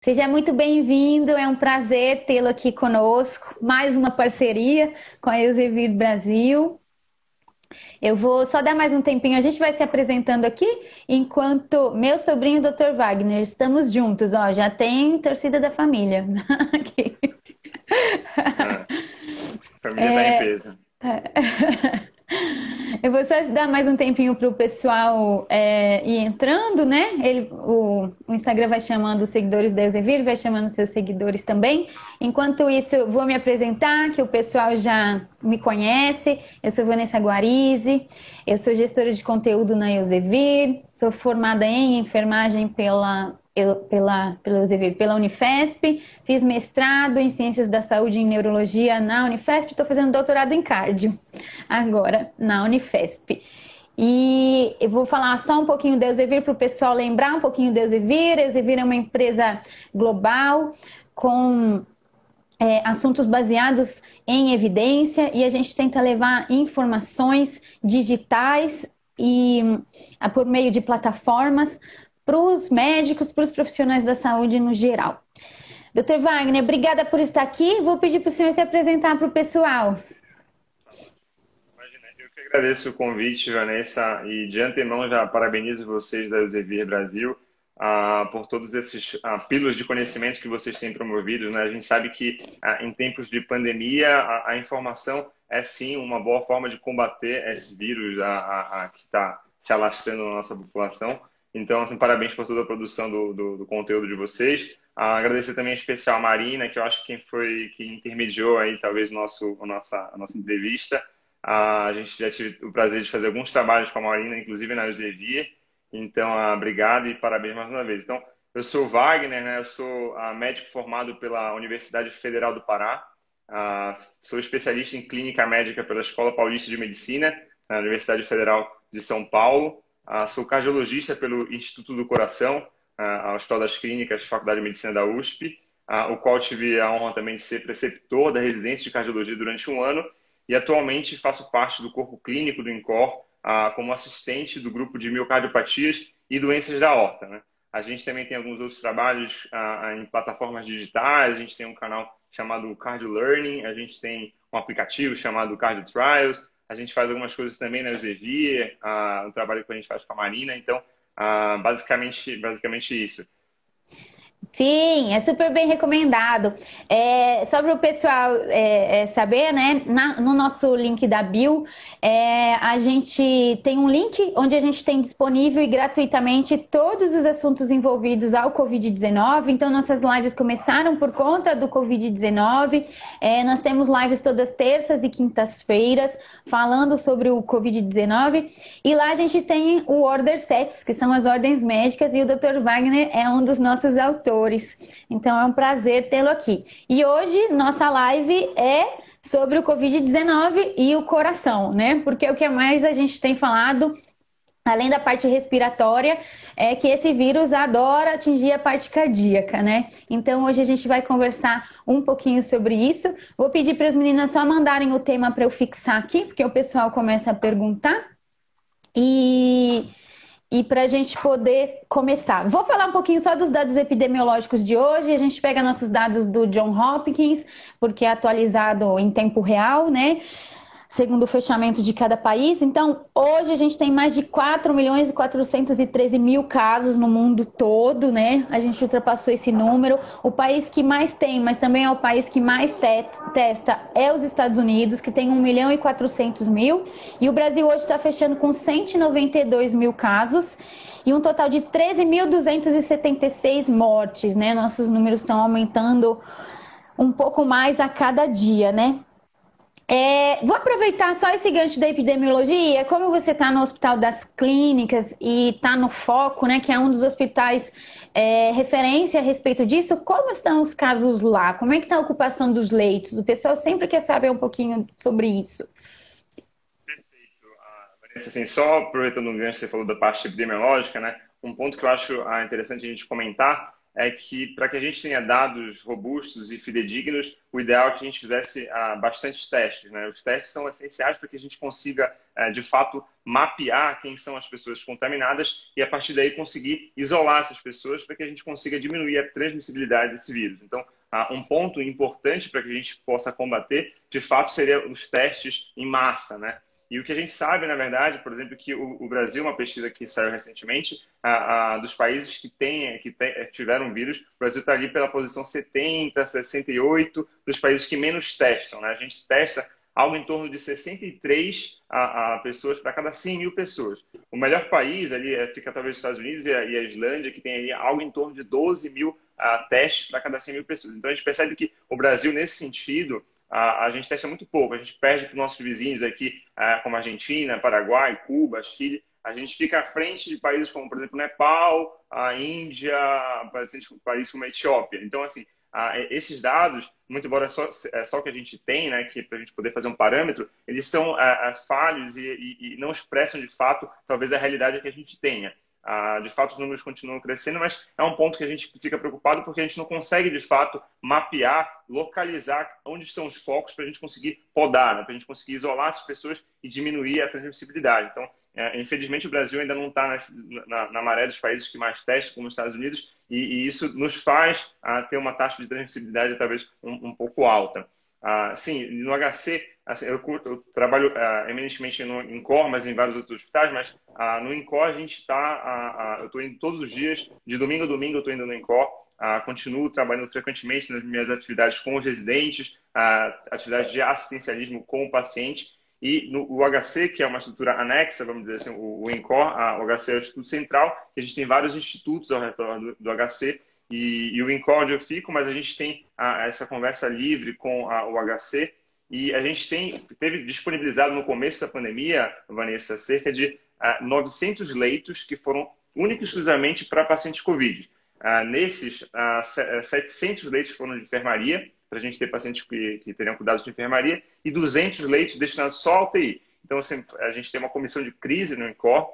Seja muito bem-vindo, é um prazer tê-lo aqui conosco. Mais uma parceria com a Elsevier Brasil. Eu vou só dar mais um tempinho, a gente vai se apresentando aqui, enquanto meu sobrinho, Dr. Wagner, estamos juntos, ó, já tem torcida da família. Aqui. Ah, família está em peso. Eu vou só dar mais um tempinho para o pessoal ir entrando, né? O Instagram vai chamando os seguidores da Elsevier, vai chamando seus seguidores também. Enquanto isso, vou me apresentar, que o pessoal já me conhece. Eu sou Vanessa Guarizi, eu sou gestora de conteúdo na Elsevier, sou formada em enfermagem pela Elsevier, pela Unifesp, fiz mestrado em Ciências da Saúde e em Neurologia na Unifesp, estou fazendo doutorado em cardio agora na Unifesp. E eu vou falar só um pouquinho da Elsevier para o pessoal lembrar um pouquinho da Elsevier. A Elsevier é uma empresa global com assuntos baseados em evidência e a gente tenta levar informações digitais e por meio de plataformas para os médicos, para os profissionais da saúde no geral. Dr. Wagner, obrigada por estar aqui. Vou pedir para o senhor se apresentar para o pessoal. Imagina, eu que agradeço o convite, Vanessa, e de antemão já parabenizo vocês da Elsevier Brasil por todos esses pílulas de conhecimento que vocês têm promovido, né? A gente sabe que em tempos de pandemia a informação é sim uma boa forma de combater esse vírus que está se alastrando na nossa população. Então, assim, parabéns por toda a produção do conteúdo de vocês. Agradecer também em especial a Marina, que eu acho que que intermediou aí talvez a nossa entrevista. A gente já tive o prazer de fazer alguns trabalhos com a Marina, inclusive na Elsevier. Então, obrigado e parabéns mais uma vez. Então, eu sou o Wagner, né? Eu sou médico formado pela Universidade Federal do Pará. Sou especialista em clínica médica pela Escola Paulista de Medicina, na Universidade Federal de São Paulo. Sou cardiologista pelo Instituto do Coração, ao Hospital das Clínicas, Faculdade de Medicina da USP, o qual tive a honra também de ser preceptor da residência de cardiologia durante um ano e atualmente faço parte do corpo clínico do INCOR como assistente do grupo de miocardiopatias e doenças da aorta, né? A gente também tem alguns outros trabalhos em plataformas digitais, a gente tem um canal chamado Cardio Learning, a gente tem um aplicativo chamado Cardio Trials, a gente faz algumas coisas também na Elsevier, o trabalho que a gente faz com a Marina, então, basicamente isso. Sim, é super bem recomendado. Só para o pessoal saber, né? No nosso link da bio, a gente tem um link onde a gente tem disponível e gratuitamente todos os assuntos envolvidos ao Covid-19. Então, nossas lives começaram por conta do Covid-19. Nós temos lives todas terças e quintas-feiras falando sobre o Covid-19. E lá a gente tem o Order Sets, que são as ordens médicas, e o Dr. Wagner é um dos nossos autores. Então é um prazer tê-lo aqui. E hoje nossa live é sobre o Covid-19 e o coração, né? Porque o que mais a gente tem falado, além da parte respiratória, é que esse vírus adora atingir a parte cardíaca, né? Então hoje a gente vai conversar um pouquinho sobre isso. Vou pedir para as meninas só mandarem o tema para eu fixar aqui, porque o pessoal começa a perguntar. E para a gente poder começar. Vou falar um pouquinho só dos dados epidemiológicos de hoje. A gente pega nossos dados do John Hopkins, porque é atualizado em tempo real, né? Segundo o fechamento de cada país. Então, hoje a gente tem mais de 4.413.000 casos no mundo todo, né? A gente ultrapassou esse número. O país que mais tem, mas também é o país que mais testa, é os Estados Unidos, que tem 1.400.000. E o Brasil hoje está fechando com 192.000 casos e um total de 13.276 mortes, né? Nossos números estão aumentando um pouco mais a cada dia, né? Vou aproveitar só esse gancho da epidemiologia. Como você está no Hospital das Clínicas e está no Foco, né, que é um dos hospitais referência a respeito disso, como estão os casos lá? Como é que está a ocupação dos leitos? O pessoal sempre quer saber um pouquinho sobre isso. Perfeito. Vanessa, assim, só aproveitando um gancho que você falou da parte epidemiológica, né? Um ponto que eu acho interessante a gente comentar é que, para que a gente tenha dados robustos e fidedignos, o ideal é que a gente fizesse bastantes testes, né? Os testes são essenciais para que a gente consiga, de fato, mapear quem são as pessoas contaminadas e, a partir daí, conseguir isolar essas pessoas para que a gente consiga diminuir a transmissibilidade desse vírus. Então, um ponto importante para que a gente possa combater, de fato, seria os testes em massa, né? E o que a gente sabe, na verdade, por exemplo, que o Brasil, uma pesquisa que saiu recentemente, dos países que tiveram vírus, o Brasil está ali pela posição 70, 68 dos países que menos testam, né? A gente testa algo em torno de 63 pessoas para cada 100 mil pessoas. O melhor país ali fica talvez os Estados Unidos e a Islândia, que tem ali algo em torno de 12 mil testes para cada 100 mil pessoas. Então a gente percebe que o Brasil, nesse sentido, a gente testa muito pouco. A gente perde para os nossos vizinhos aqui, como Argentina, Paraguai, Cuba, Chile. A gente fica à frente de países como, por exemplo, Nepal, a Índia, países como a Etiópia. Então, assim, esses dados, muito embora só que a gente tem, né, que para a gente poder fazer um parâmetro, eles são falhos e não expressam, de fato, talvez a realidade que a gente tenha. De fato, os números continuam crescendo, mas é um ponto que a gente fica preocupado porque a gente não consegue, de fato, mapear, localizar onde estão os focos para a gente conseguir podar, né? Para a gente conseguir isolar as pessoas e diminuir a transmissibilidade. Então, infelizmente, o Brasil ainda não está na maré dos países que mais testam, como os Estados Unidos, e isso nos faz ter uma taxa de transmissibilidade talvez um pouco alta. Sim, no HC, assim, eu trabalho eminentemente no INCOR, mas em vários outros hospitais, mas no INCOR a gente está, eu estou indo todos os dias, de domingo a domingo eu estou indo no INCOR, continuo trabalhando frequentemente nas minhas atividades com os residentes, atividades de assistencialismo com o paciente, e o HC, que é uma estrutura anexa, vamos dizer assim, o INCOR, o HC é o Instituto Central, que a gente tem vários institutos ao redor do HC, e o INCOR onde eu fico, mas a gente tem essa conversa livre com o HC, e a gente teve disponibilizado no começo da pandemia, Vanessa, cerca de 900 leitos que foram única e exclusivamente para pacientes Covid. Nesses, 700 leitos foram de enfermaria, para a gente ter pacientes que teriam cuidados de enfermaria, e 200 leitos destinados só ao UTI. Então, assim, a gente tem uma comissão de crise no INCOR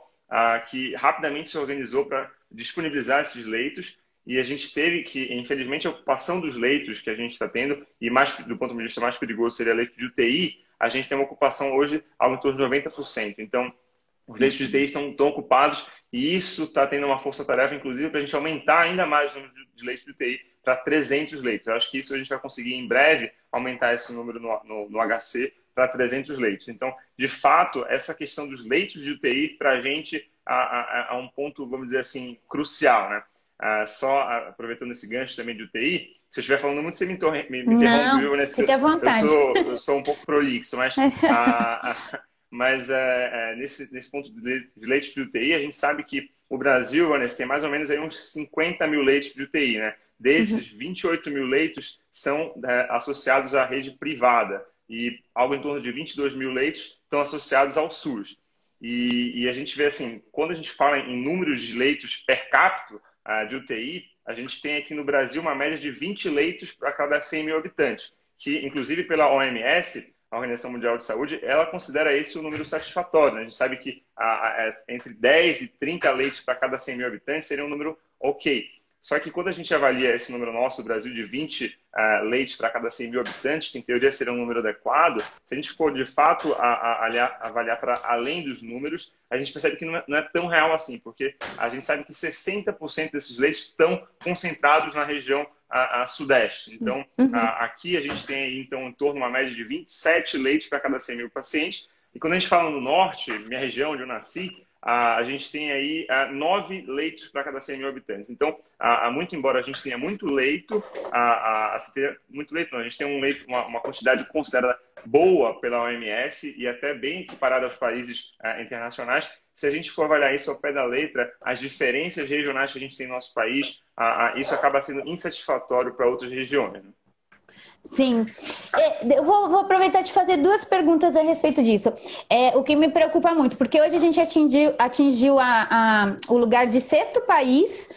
que rapidamente se organizou para disponibilizar esses leitos, e a gente teve que, infelizmente, a ocupação dos leitos que a gente está tendo, e mais do ponto de vista mais perigoso seria leito de UTI, a gente tem uma ocupação hoje algo em torno de 90%. Então, os leitos de UTI estão ocupados e isso está tendo uma força-tarefa, inclusive, para a gente aumentar ainda mais o número de leitos de UTI para 300 leitos. Eu acho que isso a gente vai conseguir, em breve, aumentar esse número no HC para 300 leitos. Então, de fato, essa questão dos leitos de UTI, para a gente, é um ponto, vamos dizer assim, crucial, né? Só aproveitando esse gancho também de UTI, se eu estiver falando muito, você me interrompe, viu, Vanessa? Fique à vontade. Eu sou um pouco prolixo, mas nesse ponto de leitos de UTI, a gente sabe que o Brasil, Vanessa, tem mais ou menos aí uns 50 mil leitos de UTI, né? Desses, 28 mil leitos são associados à rede privada e algo em torno de 22 mil leitos estão associados ao SUS. E a gente vê assim, quando a gente fala em números de leitos per capita, de UTI, a gente tem aqui no Brasil uma média de 20 leitos para cada 100 mil habitantes, que inclusive pela OMS, a Organização Mundial de Saúde, ela considera esse um número satisfatório, né? A gente sabe que entre 10 e 30 leitos para cada 100 mil habitantes seria um número ok. Só que quando a gente avalia esse número nosso do Brasil de 20 leitos para cada 100 mil habitantes, que em teoria seria um número adequado, se a gente for de fato avaliar para além dos números, a gente percebe que não é tão real assim, porque a gente sabe que 60% desses leitos estão concentrados na região sudeste. Então, aqui a gente tem aí, então, em torno de uma média de 27 leitos para cada 100 mil pacientes. E quando a gente fala no norte, minha região onde eu nasci, a gente tem aí 9 leitos para cada 100 mil habitantes. Então, muito embora a gente tenha muito leito, muito leito não, a gente tem uma quantidade considerada boa pela OMS e até bem equiparada aos países internacionais. Se a gente for avaliar isso ao pé da letra, as diferenças regionais que a gente tem no nosso país, isso acaba sendo insatisfatório para outras regiões, né? Sim. Eu vou aproveitar de fazer duas perguntas a respeito disso. O que me preocupa muito, porque hoje a gente atingiu o lugar de sexto país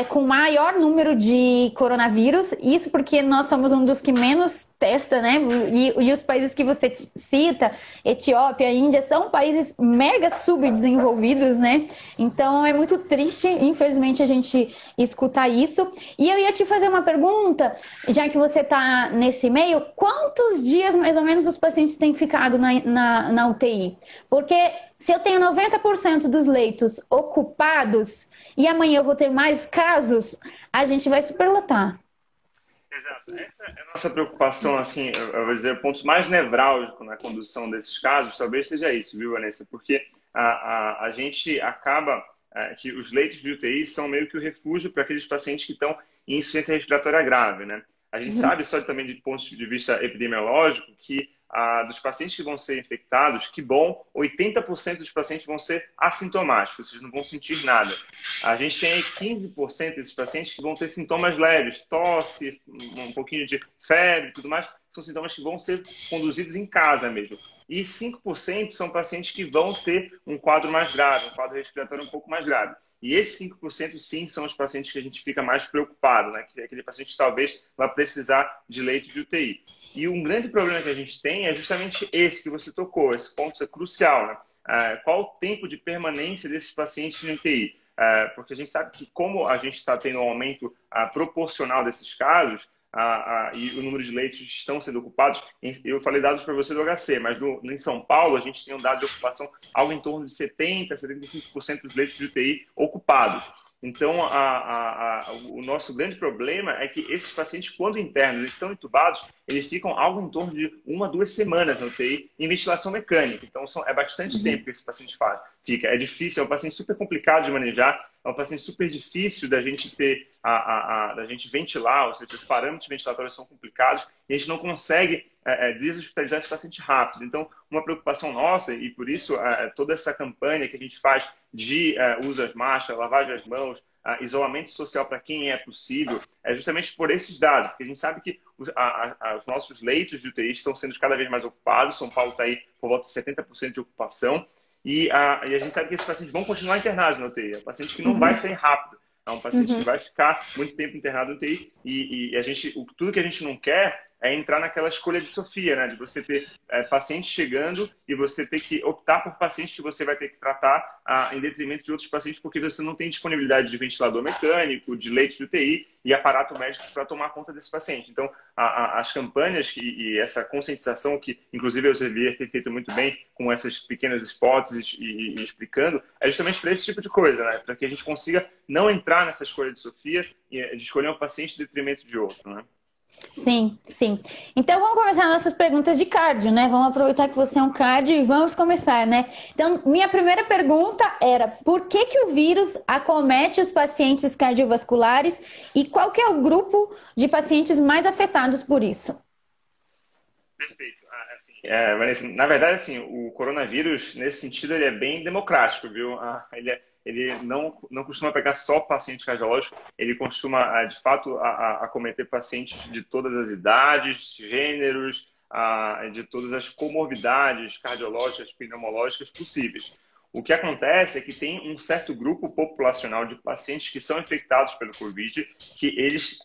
com maior número de coronavírus. Isso porque nós somos um dos que menos testa, né? E os países que você cita, Etiópia, Índia, são países mega subdesenvolvidos, né? Então é muito triste, infelizmente, a gente escutar isso. E eu ia te fazer uma pergunta, já que você está nesse meio, quantos dias mais ou menos os pacientes têm ficado na UTI? Porque se eu tenho 90% dos leitos ocupados e amanhã eu vou ter mais casos, a gente vai superlotar. Exato. Essa é a nossa preocupação, assim, eu vou dizer, o ponto mais nevrálgico na condução desses casos, talvez seja isso, viu, Vanessa? Porque a gente acaba que os leitos de UTI são meio que o refúgio para aqueles pacientes que estão em insuficiência respiratória grave, né? A gente sabe, só também de ponto de vista epidemiológico, que dos pacientes que vão ser infectados, que bom, 80% dos pacientes vão ser assintomáticos, ou seja, não vão sentir nada. A gente tem aí 15% desses pacientes que vão ter sintomas leves, tosse, um pouquinho de febre e tudo mais, são sintomas que vão ser conduzidos em casa mesmo. E 5% são pacientes que vão ter um quadro mais grave, um quadro respiratório um pouco mais grave. E esses 5% sim são os pacientes que a gente fica mais preocupado, né? Que é aquele paciente que talvez vai precisar de leito de UTI. E um grande problema que a gente tem é justamente esse que você tocou, esse ponto é crucial, né? Qual o tempo de permanência desses pacientes no UTI? Porque a gente sabe que como a gente está tendo um aumento proporcional desses casos, e o número de leitos estão sendo ocupados. Eu falei dados para você do HC, mas em São Paulo a gente tem um dado de ocupação algo em torno de 70%, 75% dos leitos de UTI ocupados. Então, o nosso grande problema é que esses pacientes, quando internos, eles são entubados, eles ficam algo em torno de 1 a 2 semanas na UTI em ventilação mecânica. Então, é bastante tempo que esse paciente fica. É difícil, é um paciente super complicado de manejar, é um paciente super difícil da gente ter, da gente ventilar, ou seja, os parâmetros ventilatórios são complicados e a gente não consegue deshospitalizar esse paciente rápido. Então, uma preocupação nossa, e por isso toda essa campanha que a gente faz de uso das máscaras, lavagem das mãos, isolamento social para quem é possível, é justamente por esses dados, porque a gente sabe que os nossos leitos de UTI estão sendo cada vez mais ocupados, São Paulo está aí por volta de 70% de ocupação, e a gente sabe que esses pacientes vão continuar internados na UTI, é um paciente que não vai sair rápido, é um paciente que vai ficar muito tempo internado na UTI, e tudo que a gente não quer é entrar naquela escolha de Sofia, né? De você ter pacientes chegando e você ter que optar por pacientes que você vai ter que tratar em detrimento de outros pacientes porque você não tem disponibilidade de ventilador mecânico, de leitos de UTI e aparato médico para tomar conta desse paciente. Então, as campanhas e essa conscientização que, inclusive, a Elsevier tem feito muito bem com essas pequenas spots e explicando, é justamente para esse tipo de coisa, né? Para que a gente consiga não entrar nessa escolha de Sofia de escolher um paciente em detrimento de outro, né? Sim, sim. Então vamos começar nossas perguntas de cardio, né? Vamos aproveitar que você é um cardio e vamos começar, né? Então, minha primeira pergunta era: por que que o vírus acomete os pacientes cardiovasculares e qual que é o grupo de pacientes mais afetados por isso? Perfeito. Vanessa, na verdade, assim, o coronavírus, nesse sentido, ele é bem democrático, viu? Ele não costuma pegar só pacientes cardiológicos, ele costuma, de fato, acometer pacientes de todas as idades, gêneros, de todas as comorbidades cardiológicas, pneumológicas possíveis. O que acontece é que tem um certo grupo populacional de pacientes que são infectados pelo Covid, que eles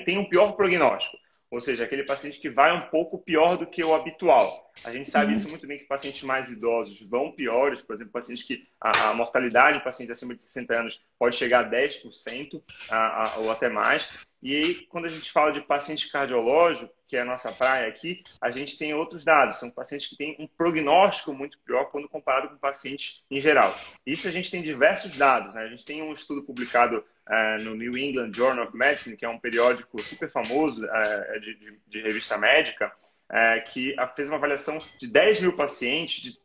têm um pior prognóstico. Ou seja, aquele paciente que vai um pouco pior do que o habitual. A gente sabe isso muito bem que pacientes mais idosos vão piores, por exemplo, pacientes que a mortalidade de pacientes acima de 60 anos pode chegar a 10% ou até mais. E aí, quando a gente fala de paciente cardiológico, que é a nossa praia aqui, a gente tem outros dados. São pacientes que têm um prognóstico muito pior quando comparado com pacientes em geral. Isso a gente tem diversos dados, né? A gente tem um estudo publicado no New England Journal of Medicine, que é um periódico super famoso de revista médica, que fez uma avaliação de 10 mil pacientes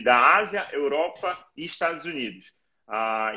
da Ásia, Europa e Estados Unidos.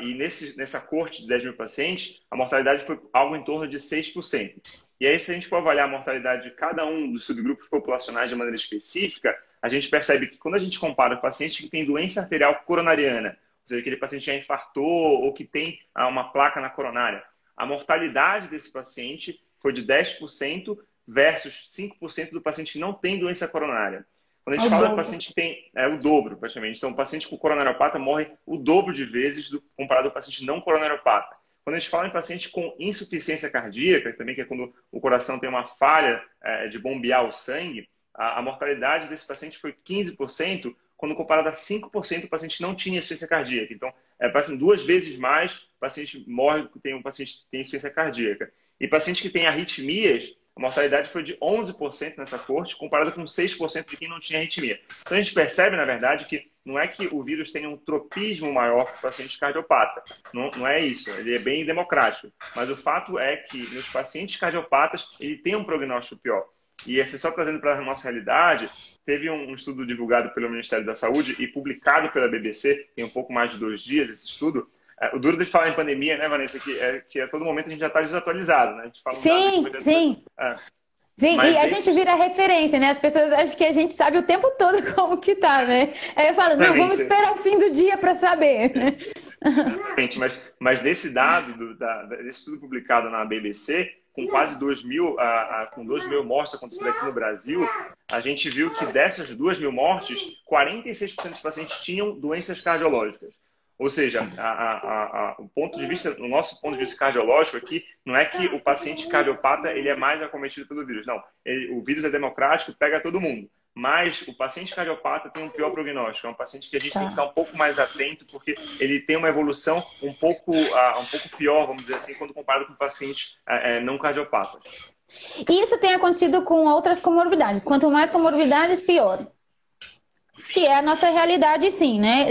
E nessa corte de 10 mil pacientes, a mortalidade foi algo em torno de 6%. E aí, se a gente for avaliar a mortalidade de cada um dos subgrupos populacionais de maneira específica, a gente percebe que quando a gente compara pacientes que têm doença arterial coronariana, ou seja, aquele paciente já infartou ou que tem uma placa na coronária, a mortalidade desse paciente foi de 10% versus 5% do paciente que não tem doença coronária. Quando a gente fala de paciente que tem o dobro, praticamente. Então, o paciente com coronariopata morre o dobro de vezes comparado ao paciente não coronariopata. Quando a gente fala em paciente com insuficiência cardíaca, também que é quando o coração tem uma falha de bombear o sangue, a mortalidade desse paciente foi 15%, quando comparado a 5% o paciente não tinha insuficiência cardíaca. Então, assim, 2 vezes mais o paciente morre que tem um paciente que tem insuficiência cardíaca. E paciente que tem arritmias, a mortalidade foi de 11% nessa corte, comparada com 6% de quem não tinha arritmia. Então, a gente percebe, na verdade, que não é que o vírus tenha um tropismo maior para o paciente cardiopata. Não é isso. Ele é bem democrático. Mas o fato é que nos pacientes cardiopatas, ele tem um prognóstico pior. E esse, só trazendo para a nossa realidade, teve um estudo divulgado pelo Ministério da Saúde e publicado pela BBC, tem um pouco mais de 2 dias esse estudo. O duro de falar em pandemia, né, Vanessa, que a todo momento a gente já está desatualizado, né? A gente fala Sim, sim. Sim, mas e a gente vira referência, né? As pessoas acham que a gente sabe o tempo todo como que tá, né? Aí eu falo, não, vamos esperar o fim do dia para saber, né? Exatamente, mas desse dado, desse estudo publicado na BBC, com quase 2.000, com 2.000 mortes acontecendo aqui no Brasil, a gente viu que dessas 2.000 mortes, 46% dos pacientes tinham doenças cardiológicas. Ou seja, o nosso ponto de vista cardiológico aqui não é que o paciente cardiopata ele é mais acometido pelo vírus. Não, o vírus é democrático, pega todo mundo. Mas o paciente cardiopata tem um pior prognóstico. É um paciente que a gente tem que estar um pouco mais atento, porque ele tem uma evolução um pouco pior, vamos dizer assim, quando comparado com pacientes não cardiopatas. E isso tem acontecido com outras comorbidades. Quanto mais comorbidades, pior. Que é a nossa realidade, sim, né?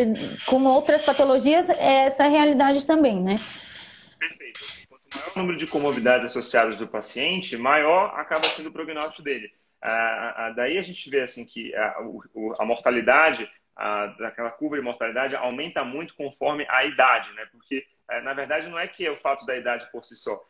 Com outras patologias, é essa realidade também, né? Perfeito. Quanto maior o número de comorbidades associadas do paciente, maior acaba sendo o prognóstico dele. Daí a gente vê assim que a mortalidade, daquela curva de mortalidade, aumenta muito conforme a idade, né? Porque, na verdade, não é que é o fato da idade por si só.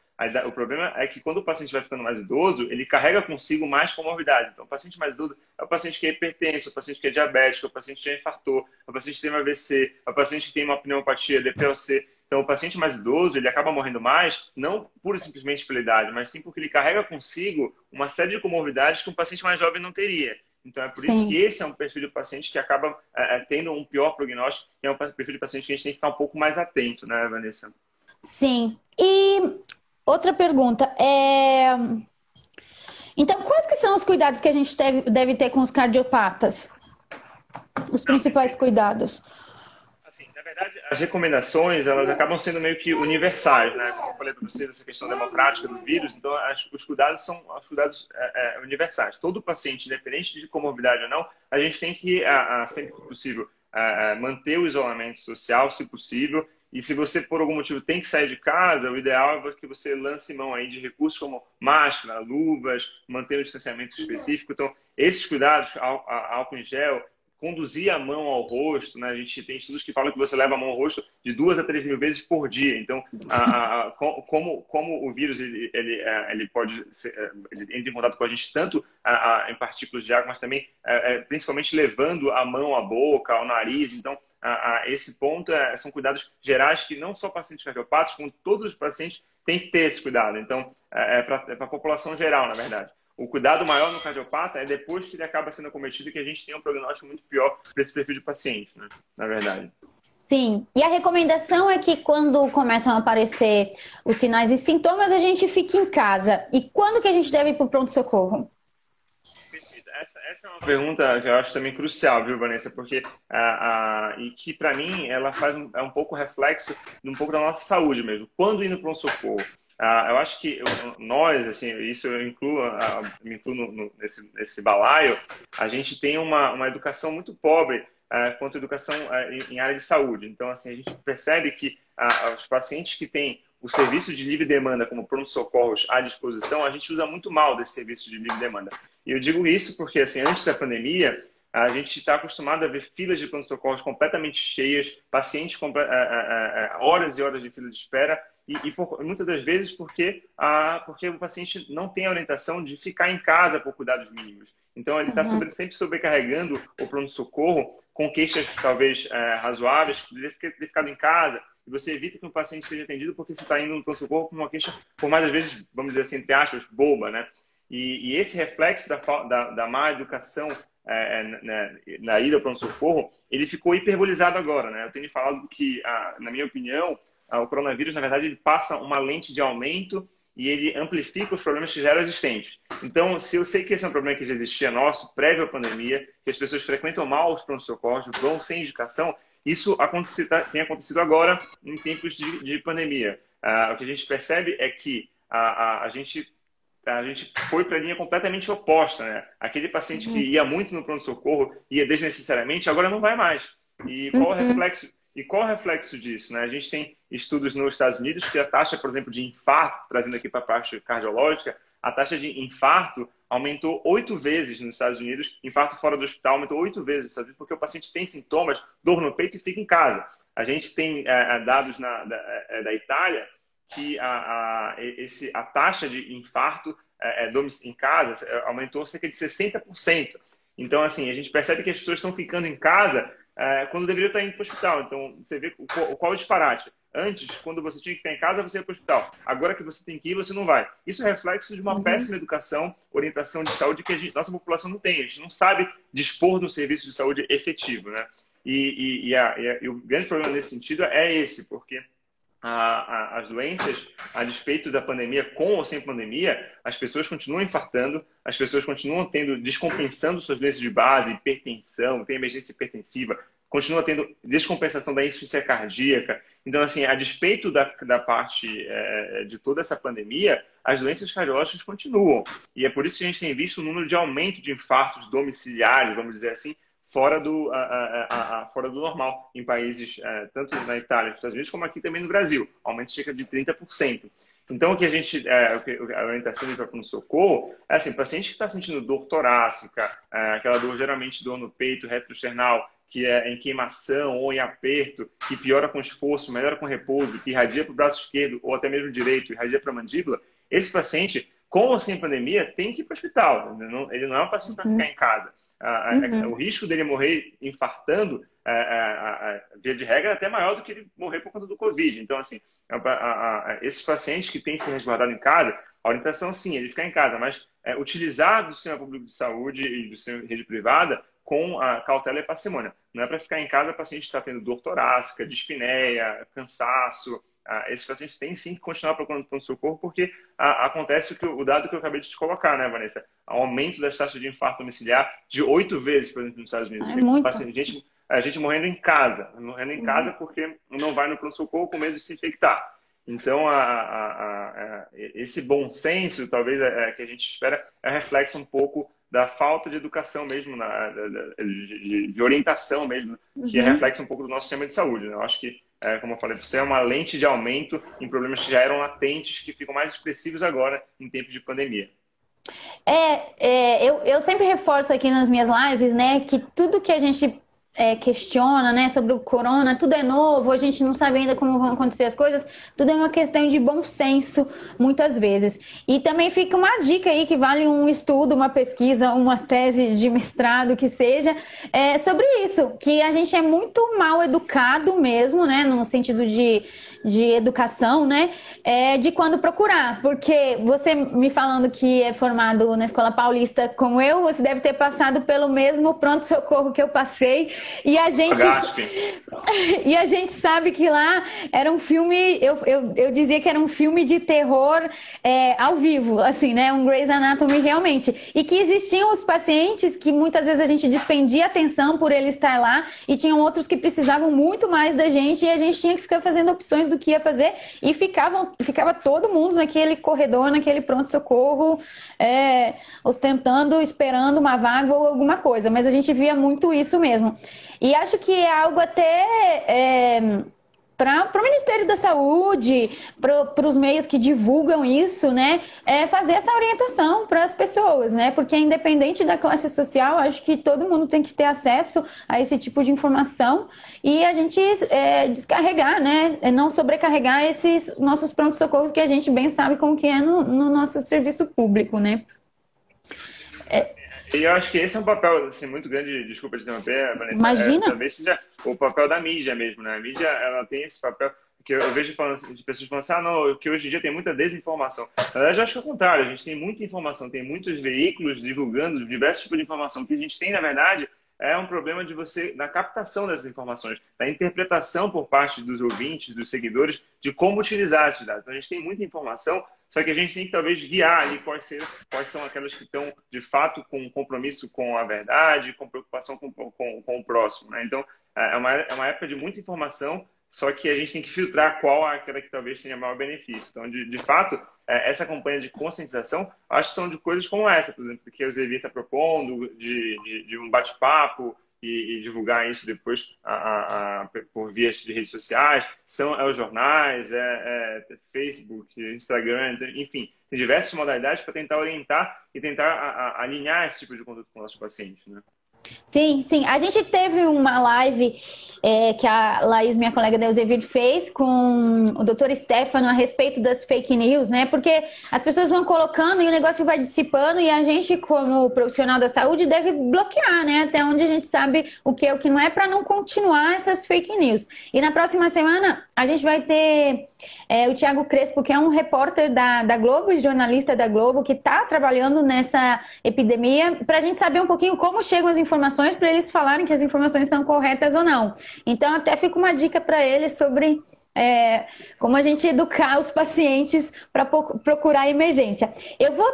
O problema é que quando o paciente vai ficando mais idoso, ele carrega consigo mais comorbidades. Então, o paciente mais idoso é o paciente que é hipertenso, é o paciente que é diabético, é o paciente que já infartou, é o paciente que tem uma AVC, é o paciente que tem uma pneumopatia, DPLC. Então, o paciente mais idoso, ele acaba morrendo mais, não pura e simplesmente pela idade, mas sim porque ele carrega consigo uma série de comorbidades que um paciente mais jovem não teria. Então, é por isso que esse é um perfil de paciente que acaba tendo um pior prognóstico, e é um perfil de paciente que a gente tem que ficar um pouco mais atento, né, Vanessa? Sim. E outra pergunta, então, quais que são os cuidados que a gente deve ter com os cardiopatas? Os principais cuidados? Assim, na verdade, as recomendações, elas acabam sendo meio que universais, né? Como eu falei para vocês, essa questão democrática do vírus, então os cuidados são os cuidados universais. Todo paciente, independente de comorbidade ou não, a gente tem que, sempre que possível, manter o isolamento social, se possível. E se você, por algum motivo, tem que sair de casa, o ideal é que você lance mão aí de recursos como máscara, luvas, manter o distanciamento específico. Então, esses cuidados, álcool em gel, conduzir a mão ao rosto, né? A gente tem estudos que falam que você leva a mão ao rosto de 2 a 3 mil vezes por dia. Então, como o vírus ele pode ele entra em contato com a gente tanto em partículas de água, mas também principalmente levando a mão à boca, ao nariz. Então, esse ponto são cuidados gerais que não só pacientes cardiopatas, como todos os pacientes têm que ter esse cuidado. Então, para a população geral, na verdade. O cuidado maior no cardiopata é depois que ele acaba sendo acometido, que a gente tem um prognóstico muito pior para esse perfil de paciente, né? Na verdade. Sim. E a recomendação é que quando começam a aparecer os sinais e sintomas, a gente fique em casa. E quando que a gente deve ir para o pronto-socorro? Perfeito. Essa é uma pergunta que eu acho também crucial, viu, Vanessa? Porque, e que para mim, ela faz um pouco reflexo de um pouco da nossa saúde mesmo. Quando ir no pronto-socorro? Eu acho que nós, assim, isso eu me incluo nesse balaio, a gente tem uma educação muito pobre quanto à educação em área de saúde. Então, assim, a gente percebe que os pacientes que têm o serviço de livre demanda como pronto-socorros à disposição, a gente usa muito mal desse serviço de livre demanda. E eu digo isso porque, assim, antes da pandemia, a gente está acostumado a ver filas de pronto-socorros completamente cheias, pacientes horas e horas de fila de espera, e muitas das vezes porque o paciente não tem a orientação de ficar em casa por cuidados mínimos. Então, ele está sempre sobrecarregando o pronto-socorro com queixas talvez razoáveis, que deve ter ficado em casa, e você evita que o paciente seja atendido porque você está indo no pronto-socorro com uma queixa, por mais das vezes, vamos dizer assim, entre aspas, boba, né? E esse reflexo da má educação na ida ao pronto-socorro, ele ficou hiperbolizado agora, né? Eu tenho falado que, na minha opinião, o coronavírus, na verdade, ele passa uma lente de aumento e ele amplifica os problemas que já eram existentes. Então, se eu sei que esse é um problema que já existia nosso, prévio à pandemia, que as pessoas frequentam mal os pronto-socorros, vão sem indicação, isso tem acontecido agora em tempos de pandemia. O que a gente percebe é que a gente foi para a linha completamente oposta, né? Aquele paciente que ia muito no pronto-socorro, ia desnecessariamente, agora não vai mais. E qual é o reflexo disso, né? A gente tem estudos nos Estados Unidos que a taxa, por exemplo, de infarto, trazendo aqui para a parte cardiológica, a taxa de infarto aumentou 8 vezes nos Estados Unidos, infarto fora do hospital aumentou 8 vezes nos Estados Unidos, porque o paciente tem sintomas, dor no peito e fica em casa. A gente tem dados da Itália que a taxa de infarto em casa aumentou cerca de 60%. Então, assim, a gente percebe que as pessoas estão ficando em casa quando deveriam estar indo para o hospital. Então, você vê qual é o disparate. Antes, quando você tinha que ficar em casa, você ia para o hospital. Agora que você tem que ir, você não vai. Isso é reflexo de uma péssima educação, orientação de saúde que nossa população não tem. A gente não sabe dispor de um serviço de saúde efetivo, né? E o grande problema nesse sentido é esse, porque as doenças, a despeito da pandemia, com ou sem pandemia, as pessoas continuam infartando, as pessoas continuam descompensando suas doenças de base, hipertensão, tem emergência hipertensiva, continua tendo descompensação da insuficiência cardíaca. Então, assim, a despeito da parte de toda essa pandemia, as doenças cardiológicas continuam. E é por isso que a gente tem visto um número de aumento de infartos domiciliares, vamos dizer assim, fora do normal, em países, tanto na Itália, nos Estados Unidos, como aqui também no Brasil, aumento de cerca de 30%. Então, a orientação para o socorro é assim, paciente que está sentindo dor torácica, aquela dor, geralmente dor no peito, retroesternal, que é em queimação ou em aperto, que piora com esforço, melhora com repouso, que irradia para o braço esquerdo ou até mesmo direito, irradia para a mandíbula, esse paciente, com ou sem pandemia, tem que ir para o hospital. Ele não é um paciente para ficar em casa. O risco dele morrer infartando, via de regra, é até maior do que ele morrer por conta do Covid. Então, assim, esses pacientes que têm se resguardado em casa, a orientação, sim, é de ficar em casa, mas utilizar do sistema público de saúde e do sistema de rede privada com a cautela e parcimônia. Não é para ficar em casa o paciente está tendo dor torácica, dispneia, cansaço. Esses pacientes têm sim que continuar procurando pronto-socorro, porque acontece o dado que eu acabei de te colocar, né, Vanessa? O aumento das taxas de infarto domiciliar de 8 vezes, por exemplo, nos Estados Unidos. A gente morrendo em casa porque não vai no pronto-socorro com medo de se infectar. Então, esse bom senso, talvez, que a gente espera, é reflexo um pouco da falta de educação mesmo, de orientação mesmo, que é reflexo um pouco do nosso sistema de saúde, né? Eu acho que, como eu falei para você, é uma lente de aumento em problemas que já eram latentes, que ficam mais expressivos agora em tempos de pandemia. Eu sempre reforço aqui nas minhas lives, né, que tudo que a gente questiona, né, sobre o corona, tudo é novo, a gente não sabe ainda como vão acontecer as coisas, tudo é uma questão de bom senso, muitas vezes. E também fica uma dica aí que vale um estudo, uma pesquisa, uma tese de mestrado, que seja, sobre isso, que a gente é muito mal educado mesmo, né, no sentido de educação, né, de quando procurar, porque você me falando que é formado na Escola Paulista como eu, você deve ter passado pelo mesmo pronto-socorro que eu passei, e a gente sabe que lá era um filme, eu dizia que era um filme de terror ao vivo, assim, né, um Grey's Anatomy realmente, e que existiam os pacientes que muitas vezes a gente dispendia atenção por ele estar lá, e tinham outros que precisavam muito mais da gente, e a gente tinha que ficar fazendo opções do que ia fazer, e ficava todo mundo naquele corredor, naquele pronto-socorro, ostentando, esperando uma vaga ou alguma coisa, mas a gente via muito isso mesmo. E acho que é algo até para o Ministério da Saúde, para os meios que divulgam isso, né, fazer essa orientação para as pessoas, né, porque independente da classe social, acho que todo mundo tem que ter acesso a esse tipo de informação e a gente descarregar, né, não sobrecarregar esses nossos pronto-socorros que a gente bem sabe como que é no nosso serviço público, né. E eu acho que esse é um papel assim, muito grande, desculpa te interromper, Vanessa. Imagina. Talvez seja o papel da mídia mesmo, né? A mídia, ela tem esse papel que eu vejo de pessoas falando assim, não, que hoje em dia tem muita desinformação. Na verdade, eu acho que é o contrário, a gente tem muita informação, tem muitos veículos divulgando diversos tipos de informação. O que a gente tem, na verdade, é um problema de você, da captação dessas informações, da interpretação por parte dos ouvintes, dos seguidores, de como utilizar esses dados. Então, a gente tem muita informação, só que a gente tem que talvez guiar ali quais são aquelas que estão, de fato, com compromisso com a verdade, com preocupação com o próximo, né? Então, é uma época de muita informação, só que a gente tem que filtrar qual é aquela que talvez tenha maior benefício. Então, de fato, essa campanha de conscientização, acho que são de coisas como essa, por exemplo, que o Elsevier está propondo, de um bate-papo e divulgar isso depois por vias de redes sociais, são os jornais, Facebook, Instagram, enfim, tem diversas modalidades para tentar orientar e tentar alinhar esse tipo de conduta com nossos pacientes, né? Sim, sim. A gente teve uma live que a Laís, minha colega da Elsevier, fez com o Dr. Stefano a respeito das fake news, né? Porque as pessoas vão colocando e o negócio vai dissipando e a gente, como profissional da saúde, deve bloquear, né? Até onde a gente sabe o que é o que não é, para não continuar essas fake news. E na próxima semana a gente vai ter o Thiago Crespo, que é um repórter da Globo e jornalista da Globo, que está trabalhando nessa epidemia, para a gente saber um pouquinho como chegam as informações, para eles falarem que as informações são corretas ou não. Então, até fica uma dica para eles sobre como a gente educar os pacientes para procurar emergência. Eu vou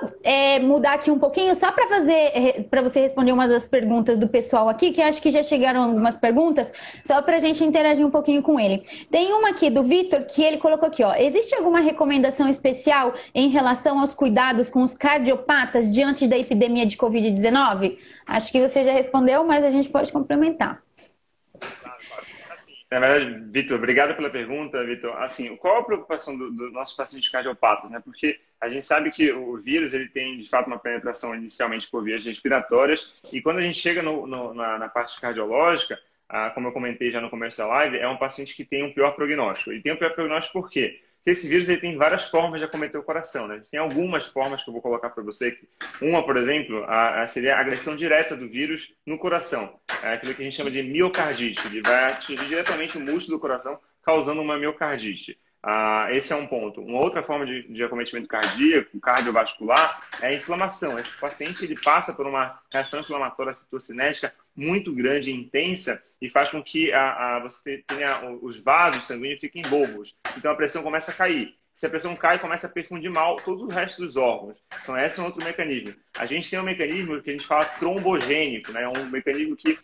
mudar aqui um pouquinho só para você responder uma das perguntas do pessoal aqui, que acho que já chegaram algumas perguntas, só para a gente interagir um pouquinho com ele. Tem uma aqui do Vitor, que ele colocou aqui, ó. Existe alguma recomendação especial em relação aos cuidados com os cardiopatas diante da epidemia de Covid-19? Acho que você já respondeu, mas a gente pode complementar. Na verdade, Vitor, obrigado pela pergunta, Vitor. Assim, qual a preocupação do nosso paciente cardiopata, né? Porque a gente sabe que o vírus ele tem, de fato, uma penetração inicialmente por vias respiratórias e quando a gente chega na parte cardiológica, como eu comentei já no começo da live, é um paciente que tem um pior prognóstico. E tem um pior prognóstico por quê? Porque esse vírus ele tem várias formas de acometer o coração, né? Tem algumas formas que eu vou colocar para você. Uma, por exemplo, seria a agressão direta do vírus no coração. É aquilo que a gente chama de miocardite. Ele vai atingir diretamente o músculo do coração, causando uma miocardite. Esse é um ponto. Uma outra forma de acometimento cardíaco, cardiovascular, é a inflamação. Esse paciente ele passa por uma reação inflamatória citocinética muito grande e intensa e faz com que você tenha os vasos sanguíneos fiquem bobos. Então a pressão começa a cair. Se a pressão cai, começa a perfundir mal todo o resto dos órgãos. Então esse é um outro mecanismo. A gente tem um mecanismo que a gente fala trombogênico, né? É um mecanismo que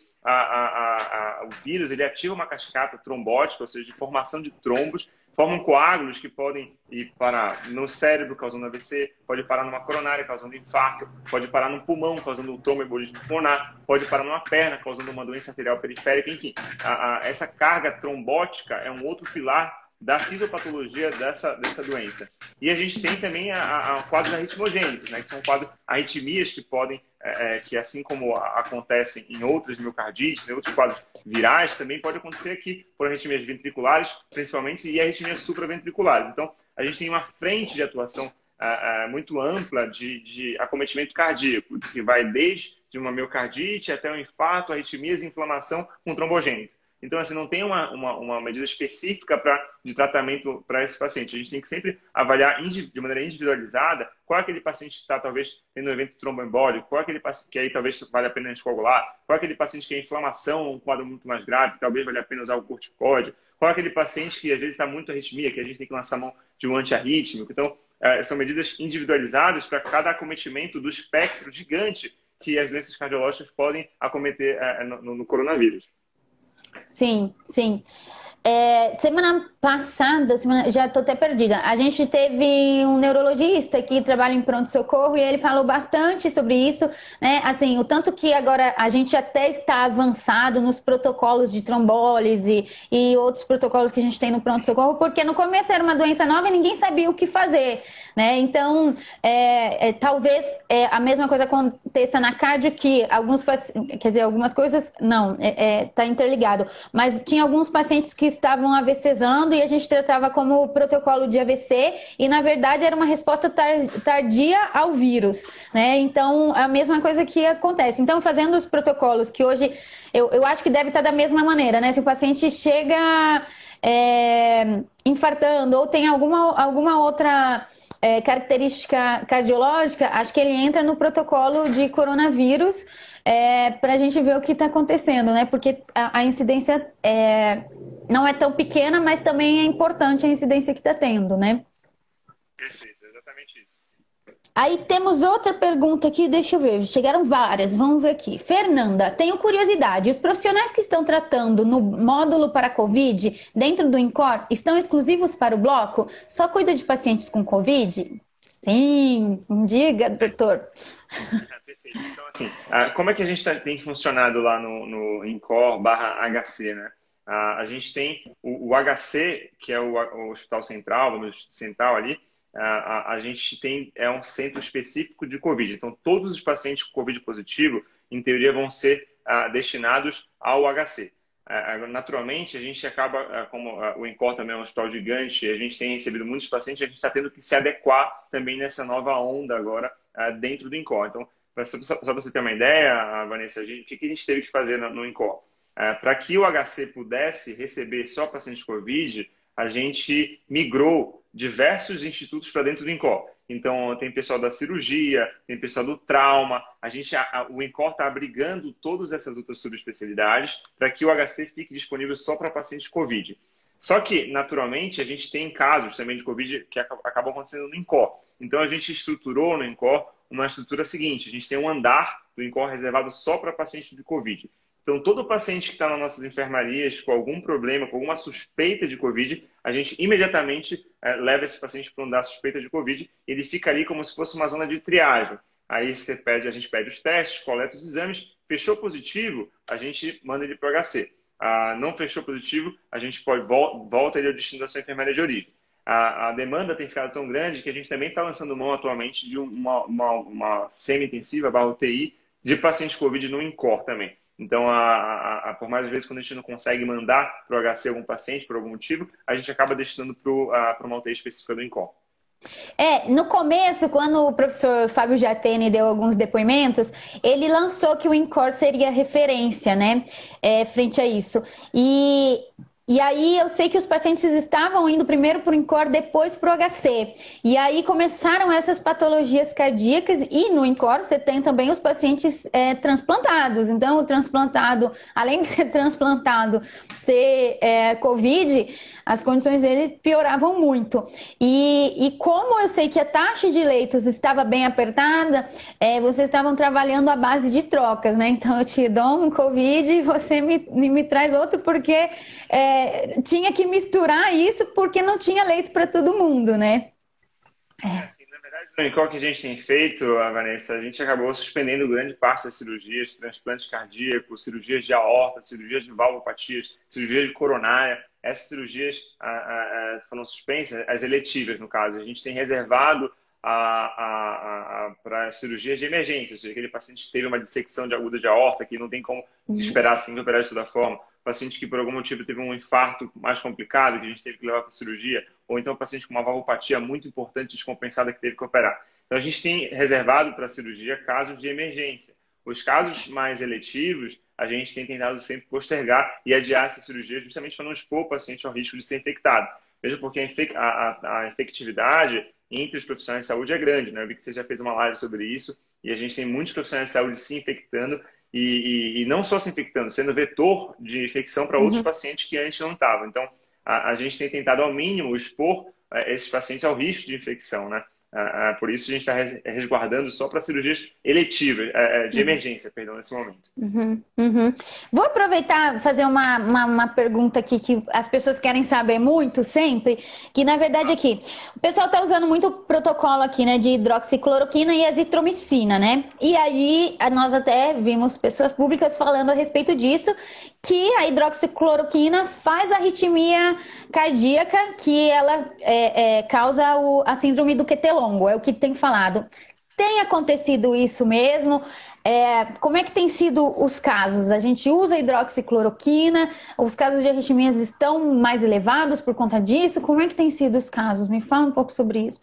o vírus ele ativa uma cascata trombótica, ou seja, de formação de trombos, formam coágulos que podem ir parar no cérebro, causando AVC, pode parar numa coronária, causando infarto, pode parar no pulmão, causando um tromboembolismo pulmonar, pode parar numa perna, causando uma doença arterial periférica, enfim. Essa carga trombótica é um outro pilar da fisiopatologia dessa doença. E a gente tem também quadros arritmogênicos, né, que são quadros arritmias que podem, que assim como acontecem em outras miocardites, em outros quadros virais, também pode acontecer aqui por arritmias ventriculares, principalmente, e arritmias supraventriculares. Então, a gente tem uma frente de atuação muito ampla de acometimento cardíaco, que vai desde uma miocardite até um infarto, arritmias e inflamação com trombogênica. Então, assim, não tem uma medida específica de tratamento para esse paciente. A gente tem que sempre avaliar de maneira individualizada qual é aquele paciente que está, talvez, tendo um evento tromboembólico, qual é aquele paciente que aí talvez vale a pena descoagular, qual é aquele paciente que tem inflamação, um quadro muito mais grave, que talvez valha a pena usar o corticóide, qual é aquele paciente que, às vezes, está muito arritmia, que a gente tem que lançar mão de um antiarrítmico. Então, são medidas individualizadas para cada acometimento do espectro gigante que as doenças cardiológicas podem acometer no coronavírus. Sim, sim. Semana passada, já estou até perdida, a gente teve um neurologista que trabalha em pronto-socorro e ele falou bastante sobre isso, né? Assim, o tanto que agora a gente até está avançado nos protocolos de trombólise e outros protocolos que a gente tem no pronto-socorro, porque no começo era uma doença nova e ninguém sabia o que fazer, né? Então, talvez a mesma coisa aconteça na cardio, que algumas coisas, não, está interligado, mas tinha alguns pacientes que estavam AVCzando e a gente tratava como protocolo de AVC e, na verdade, era uma resposta tardia ao vírus, né? Então, a mesma coisa que acontece. Então, fazendo os protocolos que hoje, eu acho que deve estar da mesma maneira, né? Se o paciente chega infartando ou tem alguma outra característica cardiológica, acho que ele entra no protocolo de coronavírus para a gente ver o que está acontecendo, né? Porque a incidência não é tão pequena, mas também é importante a incidência que está tendo, né? Perfeito, exatamente isso. Aí temos outra pergunta aqui, deixa eu ver, chegaram várias, vamos ver aqui. Fernanda, tenho curiosidade, os profissionais que estão tratando no módulo para Covid, dentro do INCOR, estão exclusivos para o bloco? Só cuida de pacientes com Covid? Sim, diga, doutor. Perfeito. Então, assim, como é que a gente tem funcionado lá no INCOR/HC, né? A gente tem o HC, que é o Hospital Central, o Instituto Central ali, a gente tem um centro específico de Covid. Então, todos os pacientes com Covid positivo, em teoria, vão ser destinados ao HC. Naturalmente, a gente acaba, como o INCOR também é um hospital gigante, a gente tem recebido muitos pacientes, a gente está tendo que se adequar também nessa nova onda agora dentro do INCOR. Então, só para você ter uma ideia, Vanessa, o que a gente teve que fazer no INCOR? Para que o HC pudesse receber só pacientes Covid, a gente migrou diversos institutos para dentro do INCOR. Então, tem pessoal da cirurgia, tem pessoal do trauma. O INCOR está abrigando todas essas outras subespecialidades para que o HC fique disponível só para pacientes Covid. Só que, naturalmente, a gente tem casos também de Covid que acabam acontecendo no INCOR. Então, a gente estruturou no INCOR uma estrutura seguinte. A gente tem um andar do INCOR reservado só para pacientes de Covid. Então, todo paciente que está nas nossas enfermarias com algum problema, com alguma suspeita de Covid, a gente imediatamente leva esse paciente para um andar suspeita de Covid e ele fica ali como se fosse uma zona de triagem. Aí a gente pede os testes, coleta os exames, fechou positivo, a gente manda ele para o HC. Não fechou positivo, a gente volta ele ao destino da sua enfermaria de origem. A demanda tem ficado tão grande que a gente também está lançando mão atualmente de uma semi-intensiva, UTI, de pacientes Covid no INCOR também. Então, por mais vezes, quando a gente não consegue mandar para o HC algum paciente, por algum motivo, a gente acaba destinando para uma UTI específica do INCOR. No começo, quando o professor Fábio Jatene deu alguns depoimentos, ele lançou que o INCOR seria referência, né, frente a isso. E aí eu sei que os pacientes estavam indo primeiro para o INCOR, depois para o HC. E aí começaram essas patologias cardíacas e no INCOR você tem também os pacientes transplantados. Então o transplantado, além de ser transplantado, ter Covid, as condições dele pioravam muito. E como eu sei que a taxa de leitos estava bem apertada, vocês estavam trabalhando à base de trocas, né? Então eu te dou um Covid e você me traz outro, porque tinha que misturar isso porque não tinha leito para todo mundo, né? Assim, na verdade, no INCOR que a gente tem feito, Vanessa, a gente acabou suspendendo grande parte das cirurgias, transplantes cardíacos, cirurgias de aorta, cirurgias de valvopatias, cirurgias de coronária. Essas cirurgias foram suspensas, as eletivas, no caso. A gente tem reservado para cirurgias de emergência, ou seja, aquele paciente que teve uma dissecção aguda de aorta, que não tem como esperar assim operar de toda forma, paciente que por algum motivo teve um infarto mais complicado, que a gente teve que levar para cirurgia, ou então paciente com uma valvopatia muito importante descompensada que teve que operar. Então a gente tem reservado para a cirurgia casos de emergência. Os casos mais eletivos, a gente tem tentado sempre postergar e adiar essa cirurgia justamente para não expor o paciente ao risco de ser infectado. Mesmo porque a infectividade entre os profissionais de saúde é grande, né? Eu vi que você já fez uma live sobre isso e a gente tem muitos profissionais de saúde se infectando e não só se infectando, sendo vetor de infecção para outros pacientes que antes não estavam. Então, a gente tem tentado ao mínimo expor esses pacientes ao risco de infecção, né? Por isso a gente está resguardando só para cirurgias eletivas, de emergência, perdão, nesse momento. Vou aproveitar e fazer uma pergunta aqui que as pessoas querem saber muito sempre, que na verdade aqui, o pessoal está usando muito protocolo aqui, né, de hidroxicloroquina e azitromicina, né? E aí nós até vimos pessoas públicas falando a respeito disso, que a hidroxicloroquina faz arritmia cardíaca, que ela causa a síndrome do QT longo, é o que tem falado. Tem acontecido isso mesmo? Como é que tem sido os casos? A gente usa hidroxicloroquina, os casos de arritmias estão mais elevados por conta disso? Como é que tem sido os casos? Me fala um pouco sobre isso.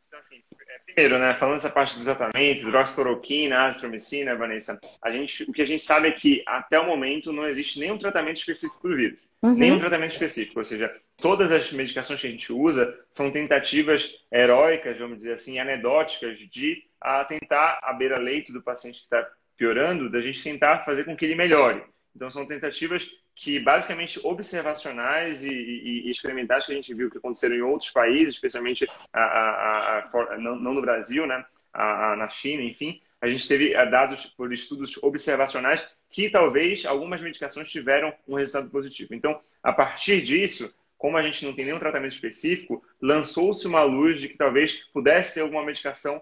Então, assim, primeiro, né, falando essa parte do tratamento, hidroxicloroquina, azitromicina, Vanessa, o que a gente sabe é que até o momento não existe nenhum tratamento específico para o vírus. Nenhum tratamento específico, ou seja, todas as medicações que a gente usa são tentativas heróicas, vamos dizer assim, anedóticas, de tentar à beira-leito do paciente que está piorando, da gente tentar fazer com que ele melhore. Então, são tentativas que, basicamente, observacionais e experimentais que a gente viu que aconteceram em outros países, especialmente não no Brasil, né? Na China, enfim. A gente teve dados por estudos observacionais que talvez algumas medicações tiveram um resultado positivo. Então, a partir disso, como a gente não tem nenhum tratamento específico, lançou-se uma luz de que talvez pudesse ser alguma medicação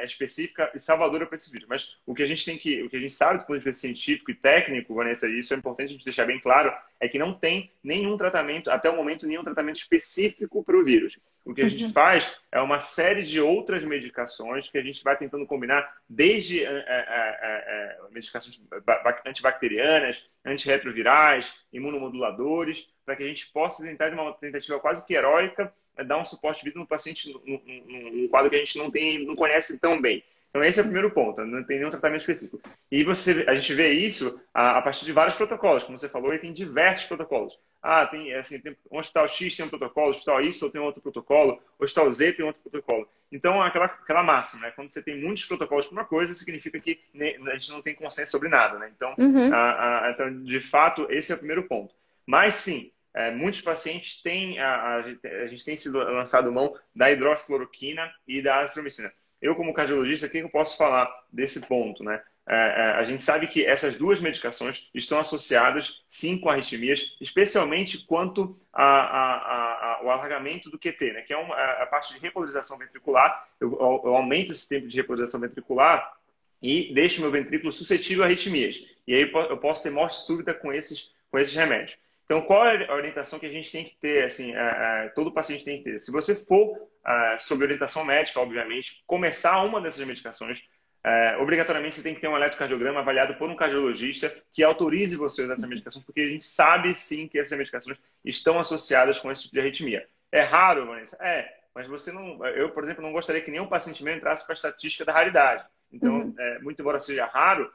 específica e salvadora para esse vírus. Mas o que a gente sabe do ponto de vista científico e técnico, Vanessa, e isso é importante a gente deixar bem claro, é que não tem nenhum tratamento, até o momento, nenhum tratamento específico para o vírus. O que a gente faz é uma série de outras medicações que a gente vai tentando combinar, desde medicações antibacterianas, antirretrovirais, imunomoduladores, para que a gente possa tentar, de uma tentativa quase que heróica, dar um suporte de vida no paciente num quadro que a gente não conhece tão bem. Então, esse é o primeiro ponto, não tem nenhum tratamento específico. E a gente vê isso a partir de vários protocolos, como você falou, e tem diversos protocolos. Tem um hospital X tem um protocolo, o hospital Y tem outro protocolo, o hospital Z tem outro protocolo. Então, aquela máxima, né? Quando você tem muitos protocolos para uma coisa, significa que a gente não tem consenso sobre nada, né? Então, então, de fato, esse é o primeiro ponto. Mas, sim, muitos pacientes têm, a gente tem sido lançado mão da hidroxicloroquina e da azitromicina. Eu, como cardiologista, o que eu posso falar desse ponto, né? A gente sabe que essas duas medicações estão associadas, sim, com arritmias, especialmente quanto ao alargamento do QT, né? Que é a parte de repolarização ventricular. Eu aumento esse tempo de repolarização ventricular e deixo meu ventrículo suscetível a arritmias. E aí eu posso ter morte súbita com esses remédios. Então, qual é a orientação que a gente tem que ter, assim, todo paciente tem que ter? Se você for, sob orientação médica, obviamente, começar uma dessas medicações, obrigatoriamente você tem que ter um eletrocardiograma avaliado por um cardiologista que autorize você a usar essas medicações, porque a gente sabe, sim, que essas medicações estão associadas com esse tipo de arritmia. É raro, Vanessa? Mas você não... Eu, por exemplo, não gostaria que nenhum paciente meu entrasse para a estatística da raridade. Então, muito embora seja raro,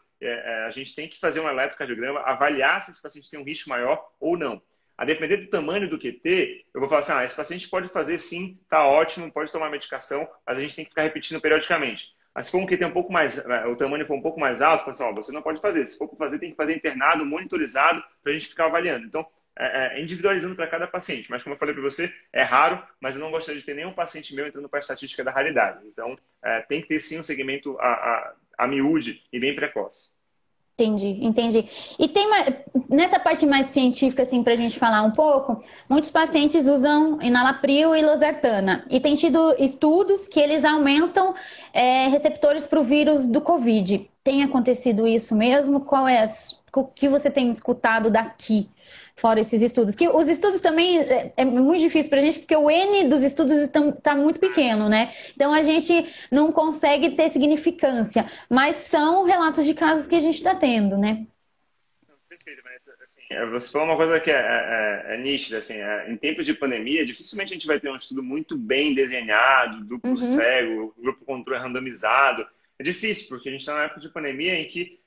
a gente tem que fazer um eletrocardiograma, avaliar se esse paciente tem um risco maior ou não. A depender do tamanho do QT, eu vou falar assim, esse paciente pode fazer sim, tá ótimo, pode tomar medicação, mas a gente tem que ficar repetindo periodicamente. Mas se for um QT um pouco mais, o tamanho for um pouco mais alto, fala assim, você não pode fazer. Se for para fazer, tem que fazer internado, monitorizado, para a gente ficar avaliando. Então, individualizando para cada paciente. Mas como eu falei para você, é raro, mas eu não gostaria de ter nenhum paciente meu entrando para a estatística da raridade. Então, tem que ter sim um segmento a miúde e bem precoce. Entendi. E tem nessa parte mais científica, assim, pra gente falar um pouco, muitos pacientes usam enalapril e losartana. E tem tido estudos que eles aumentam receptores para o vírus do Covid. Tem acontecido isso mesmo? O que você tem escutado daqui, fora esses estudos? Que os estudos também é muito difícil para a gente, porque o N dos estudos está muito pequeno, né? Então a gente não consegue ter significância, mas são relatos de casos que a gente está tendo, né? Perfeito, Vanessa. Assim, você falou uma coisa que é nítida, assim, em tempos de pandemia, dificilmente a gente vai ter um estudo muito bem desenhado, duplo cego, grupo controle randomizado. É difícil, porque a gente está numa época de pandemia em que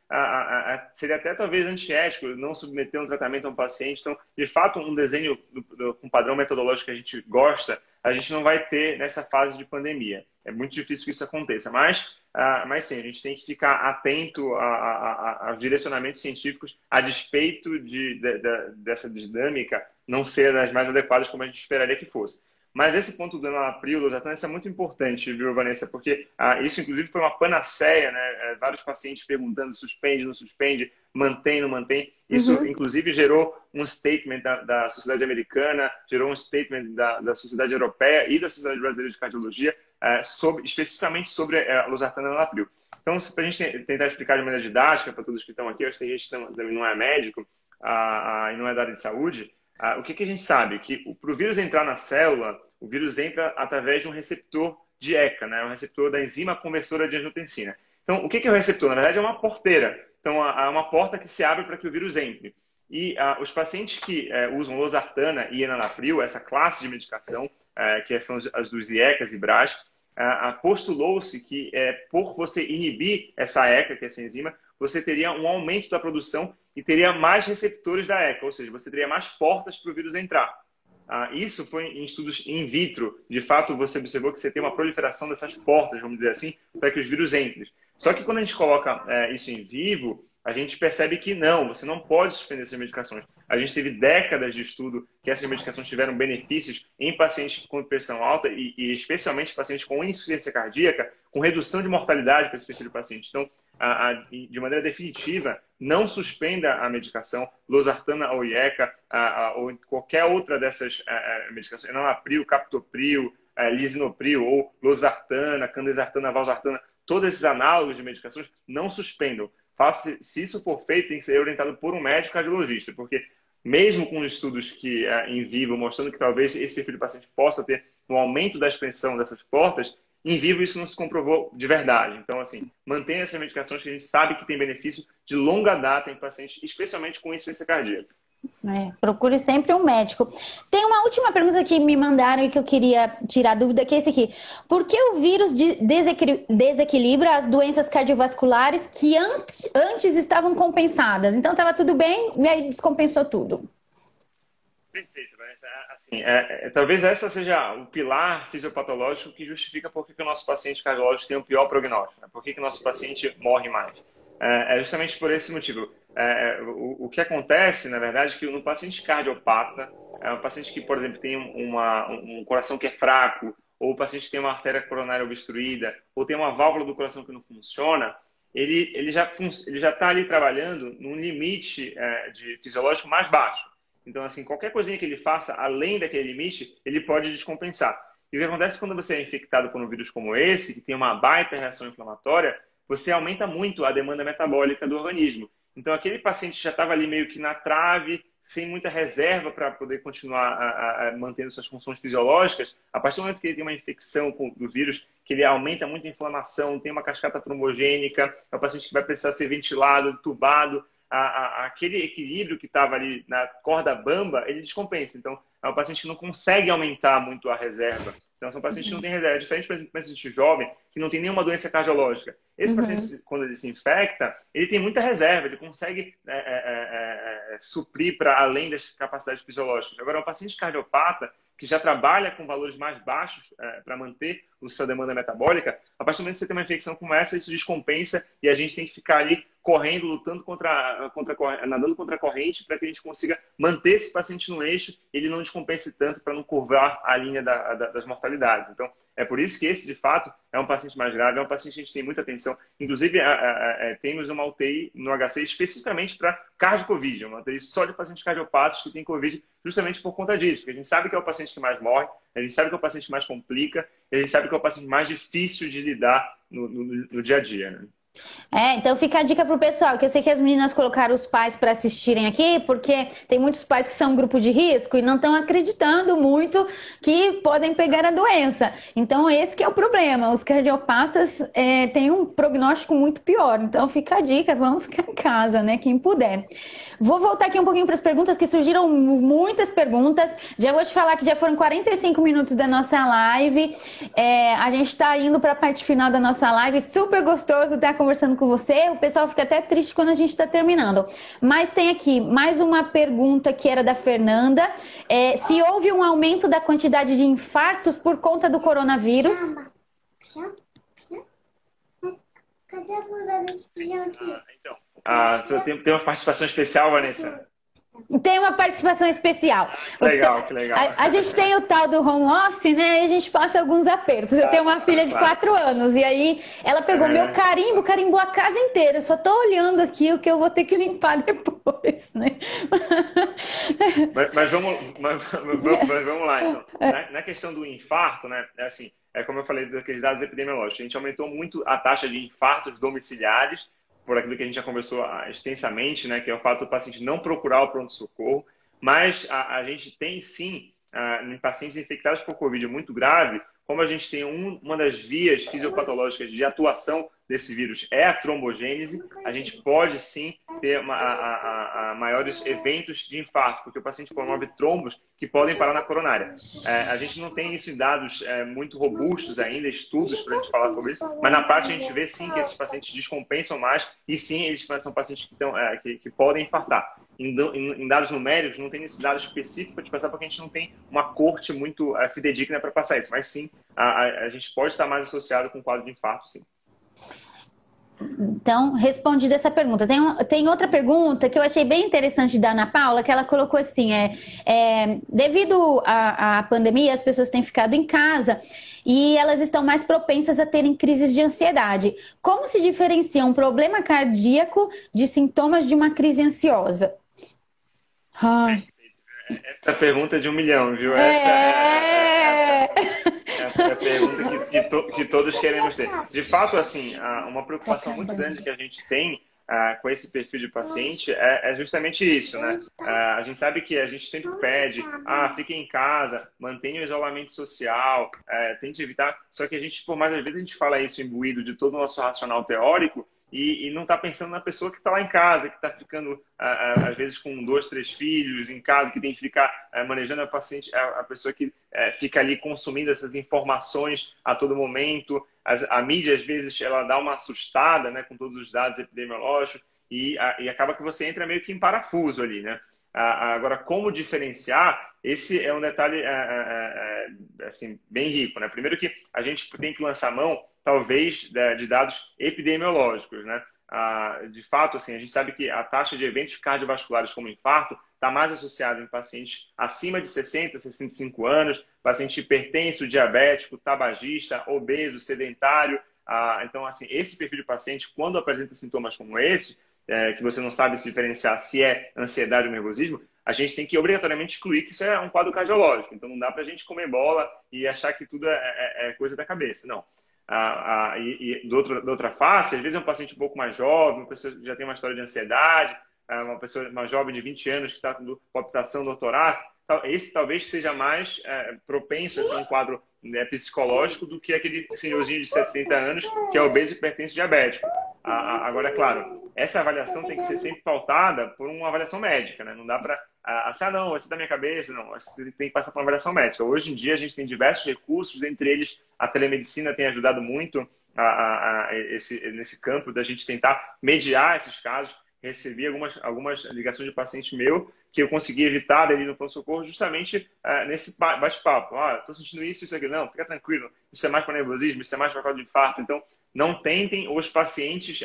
seria até talvez antiético não submeter um tratamento a um paciente. Então, de fato, um desenho com padrão metodológico que a gente gosta, a gente não vai ter nessa fase de pandemia. É muito difícil que isso aconteça. Mas sim, a gente tem que ficar atento aos direcionamentos científicos a despeito dessa dinâmica não ser das mais adequadas como a gente esperaria que fosse. Mas esse ponto do enalapril, losartana, isso é muito importante, viu, Vanessa? Porque isso, inclusive, foi uma panaceia, né? Vários pacientes perguntando suspende, não suspende, mantém, não mantém. Isso, inclusive, gerou um statement da Sociedade Americana, gerou um statement da Sociedade Europeia e da Sociedade Brasileira de Cardiologia, especificamente sobre a losartana e enalapril. Então, para a gente tentar explicar de maneira didática para todos que estão aqui, eu sei que a gente também não é médico e não é da área de saúde, o que a gente sabe? Que para o vírus entrar na célula, o vírus entra através de um receptor de ECA, né? Um receptor da enzima conversora de angiotensina. Então, o que é o receptor? Na verdade, é uma porteira. Então, há uma porta que se abre para que o vírus entre. E os pacientes que usam losartana e enalapril, essa classe de medicação, que são as dos IECAs e BRAS, postulou-se que por você inibir essa ECA, que é essa enzima, você teria um aumento da produção e teria mais receptores da ECA, ou seja, você teria mais portas para o vírus entrar. Isso foi em estudos in vitro. De fato, você observou que você tem uma proliferação dessas portas, vamos dizer assim, para que os vírus entrem. Só que quando a gente coloca isso em vivo, a gente percebe que não, você não pode suspender essas medicações. A gente teve décadas de estudo que essas medicações tiveram benefícios em pacientes com pressão alta e especialmente pacientes com insuficiência cardíaca, com redução de mortalidade para esse perfil de paciente. Então, de maneira definitiva, não suspenda a medicação, losartana ou IECA, ou qualquer outra dessas medicações, enalapril, captopril, lisinopril, ou losartana, candesartana, valsartana, todos esses análogos de medicações, não suspendam. Se isso for feito, tem que ser orientado por um médico cardiologista, porque mesmo com os estudos que em vivo mostrando que talvez esse perfil de paciente possa ter um aumento da expressão dessas portas, em vivo isso não se comprovou de verdade. Então, assim, mantenha essas medicações que a gente sabe que tem benefício de longa data em pacientes, especialmente com insuficiência cardíaca. Procure sempre um médico. Tem uma última pergunta que me mandaram e que eu queria tirar dúvida, que é esse aqui. Por que o vírus desequilibra as doenças cardiovasculares que antes estavam compensadas? Então estava tudo bem e aí descompensou tudo. Perfeito, Vanessa. Assim, talvez essa seja o pilar fisiopatológico que justifica por que o nosso paciente cardiológico tem um pior prognóstico, né? Por que o nosso paciente morre mais. É justamente por esse motivo. O que acontece, na verdade, é que no paciente cardiopata, um paciente que, por exemplo, tem um coração que é fraco, ou o paciente que tem uma artéria coronária obstruída, ou tem uma válvula do coração que não funciona, ele já está ali trabalhando num limite fisiológico mais baixo. Então, assim, qualquer coisinha que ele faça além daquele limite, ele pode descompensar. E o que acontece quando você é infectado por um vírus como esse, que tem uma baita reação inflamatória, você aumenta muito a demanda metabólica do organismo. Então, aquele paciente já estava ali meio que na trave, sem muita reserva para poder continuar mantendo suas funções fisiológicas. A partir do momento que ele tem uma infecção do vírus, que ele aumenta muito a inflamação, tem uma cascata trombogênica, é um paciente que vai precisar ser ventilado, entubado, aquele equilíbrio que estava ali na corda bamba, ele descompensa. Então, é um paciente que não consegue aumentar muito a reserva. Então, são pacientes que não têm reserva. É diferente, por exemplo, do paciente jovem, que não tem nenhuma doença cardiológica. Esse paciente, quando ele se infecta, ele tem muita reserva, ele consegue suprir para além das capacidades fisiológicas. Agora, um paciente cardiopata, que já trabalha com valores mais baixos para manter a sua demanda metabólica, a partir do momento que você tem uma infecção como essa, isso descompensa e a gente tem que ficar ali correndo, lutando nadando contra a corrente para que a gente consiga manter esse paciente no eixo e ele não descompense tanto para não curvar a linha das mortalidades. Então, é por isso que esse, de fato, é um paciente mais grave, é um paciente que a gente tem muita atenção. Inclusive, temos uma UTI no HC especificamente para cardio-Covid, uma UTI só de pacientes cardiopatas que têm Covid justamente por conta disso, porque a gente sabe que é o paciente que mais morre, a gente sabe que é o paciente que mais complica, e a gente sabe que é o paciente mais difícil de lidar no dia a dia, né? Então fica a dica pro pessoal, que eu sei que as meninas colocaram os pais para assistirem aqui, porque tem muitos pais que são grupo de risco e não estão acreditando muito que podem pegar a doença. Então esse que é o problema, os cardiopatas têm um prognóstico muito pior. Então fica a dica, vamos ficar em casa, né, quem puder. Vou voltar aqui um pouquinho para as perguntas, que surgiram muitas perguntas. Já vou te falar que já foram 45 minutos da nossa live. A gente está indo para a parte final da nossa live, super gostoso estar conversando com você. O pessoal fica até triste quando a gente está terminando. Mas tem aqui mais uma pergunta que era da Fernanda. Se houve um aumento da quantidade de infartos por conta do coronavírus? Cadê a blusa desse pijama aqui? Tem uma participação especial, Vanessa? Tem uma participação especial. Legal, que legal. A gente tem o tal do home office, né? E a gente passa alguns apertos. Eu tenho uma filha de 4 anos e aí ela pegou meu carimbo, carimbou a casa inteira. Eu só tô olhando aqui o que eu vou ter que limpar depois, né? Mas vamos lá, então. Na questão do infarto, né? Como eu falei daqueles dados epidemiológicos, a gente aumentou muito a taxa de infartos domiciliares, por aquilo que a gente já conversou extensamente, né, que é o fato do paciente não procurar o pronto-socorro, mas a gente tem sim, em pacientes infectados por Covid muito grave, como a gente tem uma das vias fisiopatológicas de atuação desse vírus é a trombogênese, a gente pode sim ter maiores eventos de infarto, porque o paciente promove trombos que podem parar na coronária. A gente não tem isso em dados muito robustos ainda, estudos para a gente falar sobre isso, mas na prática a gente vê sim que esses pacientes descompensam mais e sim eles são pacientes que podem infartar. Em dados numéricos, não tem esse dado específico para te passar, porque a gente não tem uma corte muito fidedigna para passar isso, mas sim, a gente pode estar mais associado com o quadro de infarto, sim. Então, respondida essa pergunta. Tem outra pergunta que eu achei bem interessante da Ana Paula, que ela colocou assim, devido à pandemia, as pessoas têm ficado em casa e elas estão mais propensas a terem crises de ansiedade. Como se diferencia um problema cardíaco de sintomas de uma crise ansiosa? Ai. Essa pergunta é de 1 milhão, viu? Essa É... é a pergunta que todos queremos ter. De fato, assim, uma Tá preocupação muito grande acabando. que a gente tem com esse perfil de paciente é justamente isso, né? A gente sabe que a gente sempre pede, fique em casa, mantenha o isolamento social, tente evitar. Só que a gente, por mais às vezes, a gente fala isso imbuído de todo o nosso racional teórico e não está pensando na pessoa que está lá em casa, que está ficando, às vezes, com 2, 3 filhos em casa, que tem que ficar manejando a paciente, a pessoa que fica ali consumindo essas informações a todo momento. A mídia, às vezes, ela dá uma assustada, né, com todos os dados epidemiológicos e acaba que você entra meio que em parafuso ali, né? Agora, como diferenciar? Esse é um detalhe assim, bem rico, né? Primeiro que a gente tem que lançar mão, talvez, de dados epidemiológicos, né? De fato, assim, a gente sabe que a taxa de eventos cardiovasculares como infarto está mais associada em pacientes acima de 60, 65 anos, paciente hipertenso, diabético, tabagista, obeso, sedentário. Então, assim, esse perfil de paciente, quando apresenta sintomas como esse, que você não sabe se diferenciar se é ansiedade ou nervosismo, a gente tem que obrigatoriamente excluir que isso é um quadro cardiológico. Então, não dá para a gente comer bola e achar que tudo é coisa da cabeça. Não. Da outra face, às vezes é um paciente um pouco mais jovem, uma pessoa que já tem uma história de ansiedade, uma pessoa mais jovem de 20 anos que está com palpitação do torácico. Esse talvez seja mais propenso a ser um quadro, né, psicológico do que aquele senhorzinho de 70 anos que é obeso, hipertenso e diabético. Agora, é claro, essa avaliação tem que ser sempre pautada por uma avaliação médica, né? Não dá para não, você da minha cabeça, não, você tem que passar por uma avaliação médica. Hoje em dia a gente tem diversos recursos, entre eles a telemedicina tem ajudado muito nesse campo da gente tentar mediar esses casos. Recebi algumas ligações de paciente meu que eu consegui evitar ali no pronto-socorro justamente nesse bate-papo. Estou sentindo isso aqui. Não, fica tranquilo. Isso é mais para nervosismo, isso é mais para causa de infarto. Então, não tentem os pacientes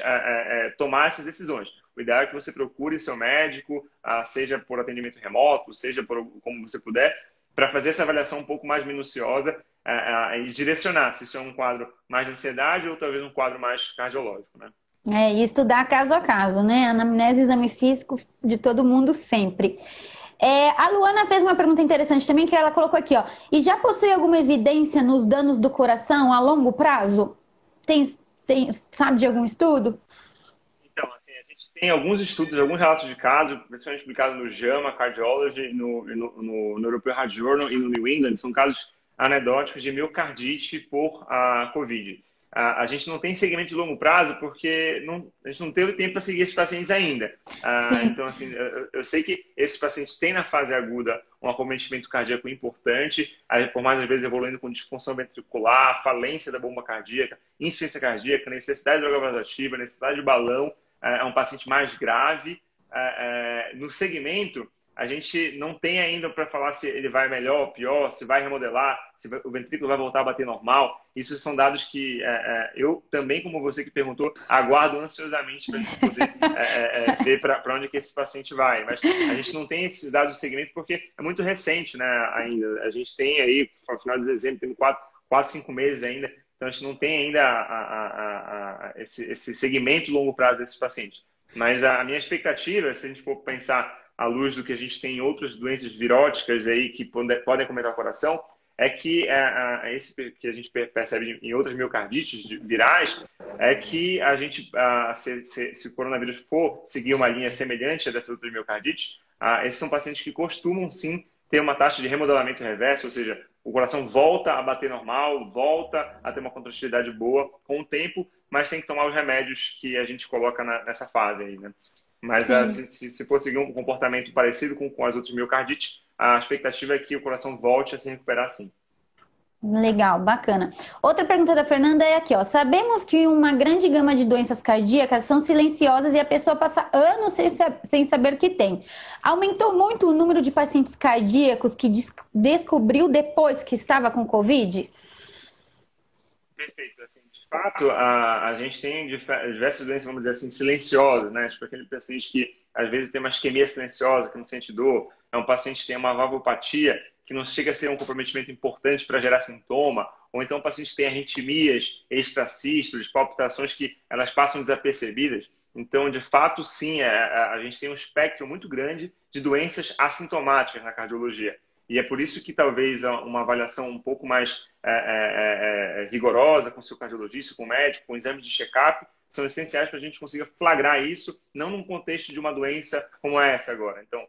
tomar essas decisões. O ideal é que você procure seu médico, seja por atendimento remoto, seja por como você puder, para fazer essa avaliação um pouco mais minuciosa e direcionar se isso é um quadro mais de ansiedade ou talvez um quadro mais cardiológico, né? E estudar caso a caso, né? Anamnese e exame físico de todo mundo sempre. A Luana fez uma pergunta interessante também, que ela colocou aqui, ó. E já possui alguma evidência nos danos do coração a longo prazo? Sabe de algum estudo? Então, assim, a gente tem alguns estudos, alguns relatos de casos, principalmente publicados no JAMA Cardiology, no European Heart Journal e no New England. São casos anedóticos de miocardite por Covid. A gente não tem segmento de longo prazo porque a gente não teve tempo para seguir esses pacientes ainda. Então, assim, eu sei que esses pacientes têm na fase aguda um acometimento cardíaco importante, por mais às vezes evoluindo com disfunção ventricular, falência da bomba cardíaca, insuficiência cardíaca, necessidade de droga vasoativa, necessidade de balão, é um paciente mais grave. No segmento, a gente não tem ainda para falar se ele vai melhor ou pior, se vai remodelar, se o ventrículo vai voltar a bater normal. Isso são dados que eu também, como você que perguntou, aguardo ansiosamente para a gente poder ver para onde que esse paciente vai. Mas a gente não tem esses dados de segmento porque é muito recente, né, ainda. A gente tem aí, no final de dezembro, temos 4, 5 meses ainda. Então, a gente não tem ainda esse segmento de longo prazo desses pacientes. Mas a minha expectativa, se a gente for pensar à luz do que a gente tem em outras doenças viróticas aí que podem acometer o coração, é que esse que a gente percebe em outras miocardites virais, é que a gente, se o coronavírus for seguir uma linha semelhante a dessas outras miocardites, esses são pacientes que costumam sim ter uma taxa de remodelamento reverso, ou seja, o coração volta a bater normal, volta a ter uma contratividade boa com o tempo, mas tem que tomar os remédios que a gente coloca nessa fase aí, né? Mas se for seguir um comportamento parecido com as outras miocardites, a expectativa é que o coração volte a se recuperar sim. Legal, bacana. Outra pergunta da Fernanda é aqui, ó. Sabemos que uma grande gama de doenças cardíacas são silenciosas e a pessoa passa anos sem saber que tem. Aumentou muito o número de pacientes cardíacos que descobriu depois que estava com Covid? Perfeito. Assim, de fato, a gente tem diversas doenças, vamos dizer assim, silenciosas, né? Tipo aquele paciente que às vezes tem uma isquemia silenciosa, que não sente dor, é um paciente que tem uma valvopatia, que não chega a ser um comprometimento importante para gerar sintoma, ou então o paciente tem arritmias extrasístoles, palpitações que elas passam desapercebidas. Então, de fato, sim, a gente tem um espectro muito grande de doenças assintomáticas na cardiologia. E é por isso que talvez uma avaliação um pouco mais rigorosa com o seu cardiologista, com o médico, com exames de check-up, são essenciais para a gente consiga flagrar isso, não num contexto de uma doença como essa agora. Então,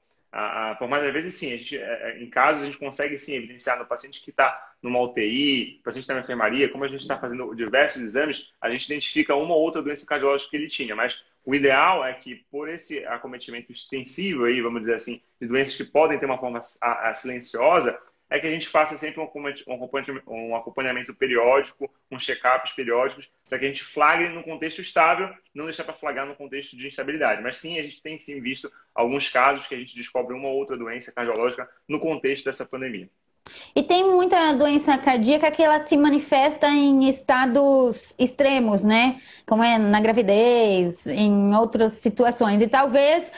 por mais às vezes, sim, a gente, em casos a gente consegue sim evidenciar no paciente que está numa UTI, paciente está na enfermaria, como a gente está fazendo diversos exames, a gente identifica uma ou outra doença cardiológica que ele tinha, mas o ideal é que, por esse acometimento extensivo, aí, vamos dizer assim, de doenças que podem ter uma forma silenciosa, é que a gente faça sempre um acompanhamento periódico, um check-ups periódicos, para que a gente flagre no contexto estável, não deixar para flagrar no contexto de instabilidade. Mas sim, a gente tem sim visto alguns casos que a gente descobre uma ou outra doença cardiológica no contexto dessa pandemia. E tem muita doença cardíaca que ela se manifesta em estados extremos, né? Como é na gravidez, em outras situações. E talvez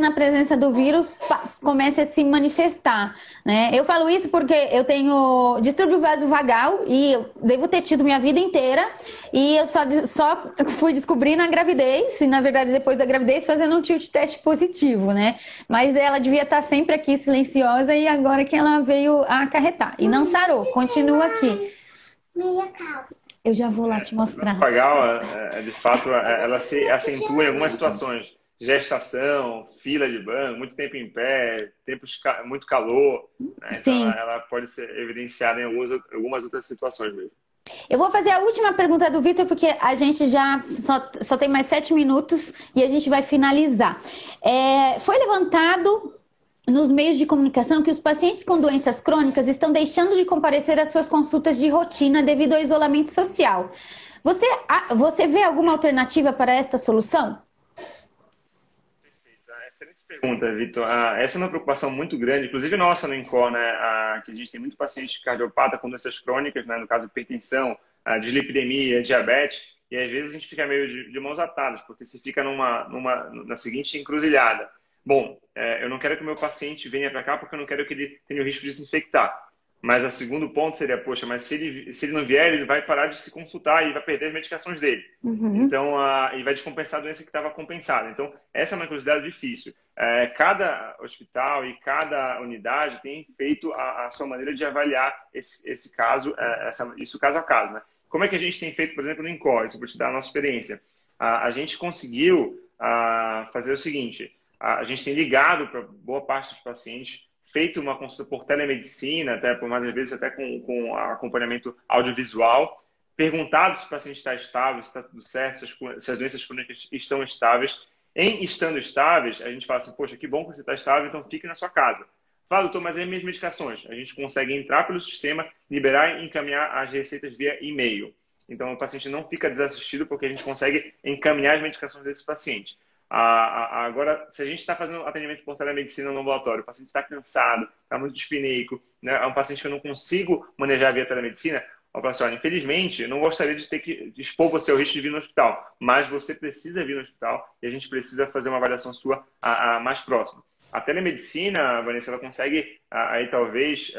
na presença do vírus comece a se manifestar, né? Eu falo isso porque eu tenho distúrbio vasovagal e eu devo ter tido minha vida inteira e eu só fui descobrir na gravidez, e na verdade depois da gravidez fazendo um tilt teste positivo, né? Mas ela devia estar sempre aqui silenciosa e agora que ela veio a acarretar. E não sarou, continua aqui. Eu já vou lá te mostrar. Vagal, de fato, ela se acentua em algumas situações. Gestação, fila de banco, muito tempo em pé, muito calor. Né? Então, Sim. ela pode ser evidenciada em algumas outras situações mesmo. Eu vou fazer a última pergunta do Vitor, porque a gente já só tem mais 7 minutos e a gente vai finalizar. Foi levantado nos meios de comunicação que os pacientes com doenças crônicas estão deixando de comparecer às suas consultas de rotina devido ao isolamento social. Você vê alguma alternativa para esta solução? Excelente pergunta, Vitor. Essa é uma preocupação muito grande, inclusive nossa no INCOR, né? Que a gente tem muito paciente cardiopata com doenças crônicas, né? No caso, hipertensão, dislipidemia, diabetes, e às vezes a gente fica meio de mãos atadas, porque se fica na seguinte encruzilhada. Bom, eu não quero que o meu paciente venha para cá porque eu não quero que ele tenha o risco de se infectar. Mas o segundo ponto seria, poxa, mas se ele não vier, ele vai parar de se consultar e vai perder as medicações dele. Uhum. Então, e vai descompensar a doença que estava compensada. Então, essa é uma curiosidade difícil. Cada hospital e cada unidade tem feito a sua maneira de avaliar esse caso, isso caso a caso. Né? Como é que a gente tem feito, por exemplo, no INCOR? Isso eu vou te dar a nossa experiência. A gente conseguiu fazer o seguinte, a gente tem ligado para boa parte dos pacientes, feito uma consulta por telemedicina, até por mais vezes até com acompanhamento audiovisual, perguntado se o paciente está estável, se está tudo certo, se as doenças crônicas estão estáveis. Em estando estáveis, a gente fala assim, poxa, que bom que você está estável, então fique na sua casa. Fala, doutor, mas é minhas medicações. A gente consegue entrar pelo sistema, liberar e encaminhar as receitas via e-mail. Então, o paciente não fica desassistido porque a gente consegue encaminhar as medicações desse paciente. Agora, se a gente está fazendo atendimento por telemedicina no ambulatório, o paciente está cansado, está muito dispineico, né? É um paciente que eu não consigo manejar via telemedicina, eu falo assim, olha, infelizmente, eu não gostaria de ter que expor você ao risco de vir no hospital, mas você precisa vir no hospital e a gente precisa fazer uma avaliação sua mais próxima. A telemedicina, Vanessa, ela consegue aí talvez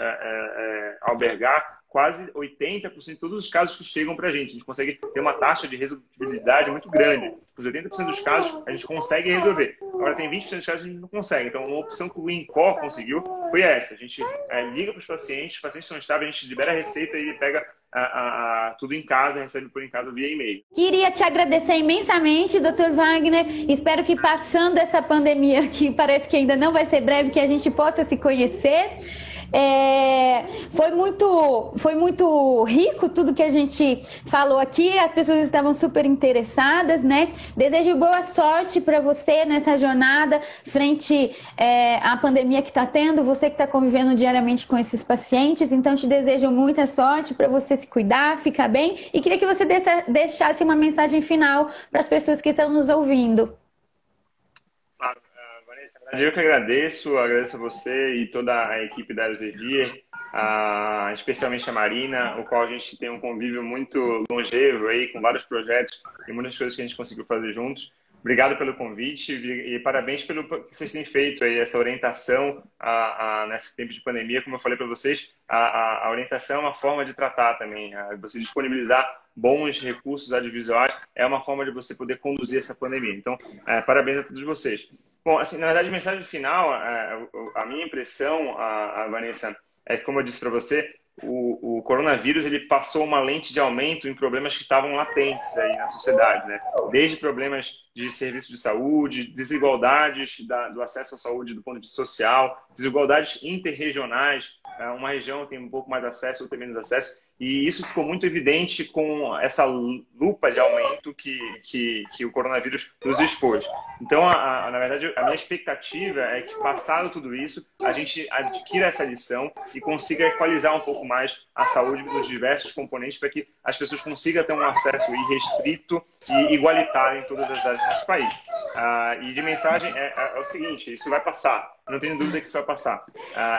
albergar quase 80% de todos os casos que chegam para a gente. A gente consegue ter uma taxa de resolutibilidade muito grande. Os 80% dos casos a gente consegue resolver. Agora, tem 20% dos casos que a gente não consegue. Então, uma opção que o INCOR conseguiu foi essa. A gente liga para os pacientes estão estáveis, a gente libera a receita e ele pega tudo em casa, recebe por em casa via e-mail. Queria te agradecer imensamente, Dr. Wagner. Espero que passando essa pandemia, que parece que ainda não vai ser breve, que a gente possa se conhecer. Foi muito rico tudo que a gente falou aqui, as pessoas estavam super interessadas, né? Desejo boa sorte para você nessa jornada frente à pandemia que está tendo, você que está convivendo diariamente com esses pacientes, então te desejo muita sorte para você se cuidar, ficar bem, e queria que você deixasse uma mensagem final para as pessoas que estão nos ouvindo. Eu que agradeço a você e toda a equipe da Elsevier. especialmente a Marina, o qual a gente tem um convívio muito longevo aí, com vários projetos e muitas coisas que a gente conseguiu fazer juntos. Obrigado pelo convite e parabéns pelo que vocês têm feito aí, essa orientação nesse tempo de pandemia. Como eu falei para vocês, a orientação é uma forma de tratar também. Você disponibilizar bons recursos audiovisuais é uma forma de você poder conduzir essa pandemia. Então, parabéns a todos vocês. Bom, assim, na verdade, a mensagem final, a minha impressão, Vanessa, é que, como eu disse para você, o coronavírus ele passou uma lente de aumento em problemas que estavam latentes aí na sociedade, né? Desde problemas de serviço de saúde, desigualdades do acesso à saúde do ponto de vista social, desigualdades interregionais, uma região tem um pouco mais acesso, outra tem menos acesso, e isso ficou muito evidente com essa lupa de aumento que o coronavírus nos expôs. Então, na verdade, a minha expectativa é que, passado tudo isso, a gente adquira essa lição e consiga equalizar um pouco mais a saúde dos diversos componentes para que as pessoas consigam ter um acesso irrestrito e igualitário em todas as áreas do nosso país. E de mensagem é o seguinte, isso vai passar, não tenho dúvida que isso vai passar.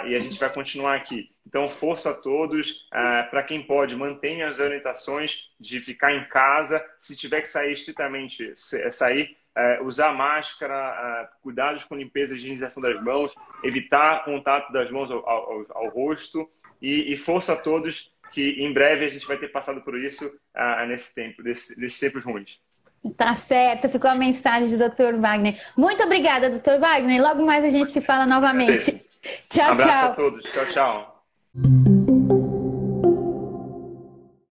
E a gente vai continuar aqui. Então, força a todos. Para quem pode, mantenha as orientações de ficar em casa. Se tiver que sair estritamente, sair, usar máscara, cuidados com limpeza e higienização das mãos, evitar contato das mãos ao rosto. E força a todos que em breve a gente vai ter passado por isso nesses tempos ruins. Tá certo, ficou a mensagem do Dr. Wagner. Muito obrigada, Dr. Wagner. Logo mais a gente se fala novamente. Tchau, Abraço tchau. a todos. Tchau, tchau.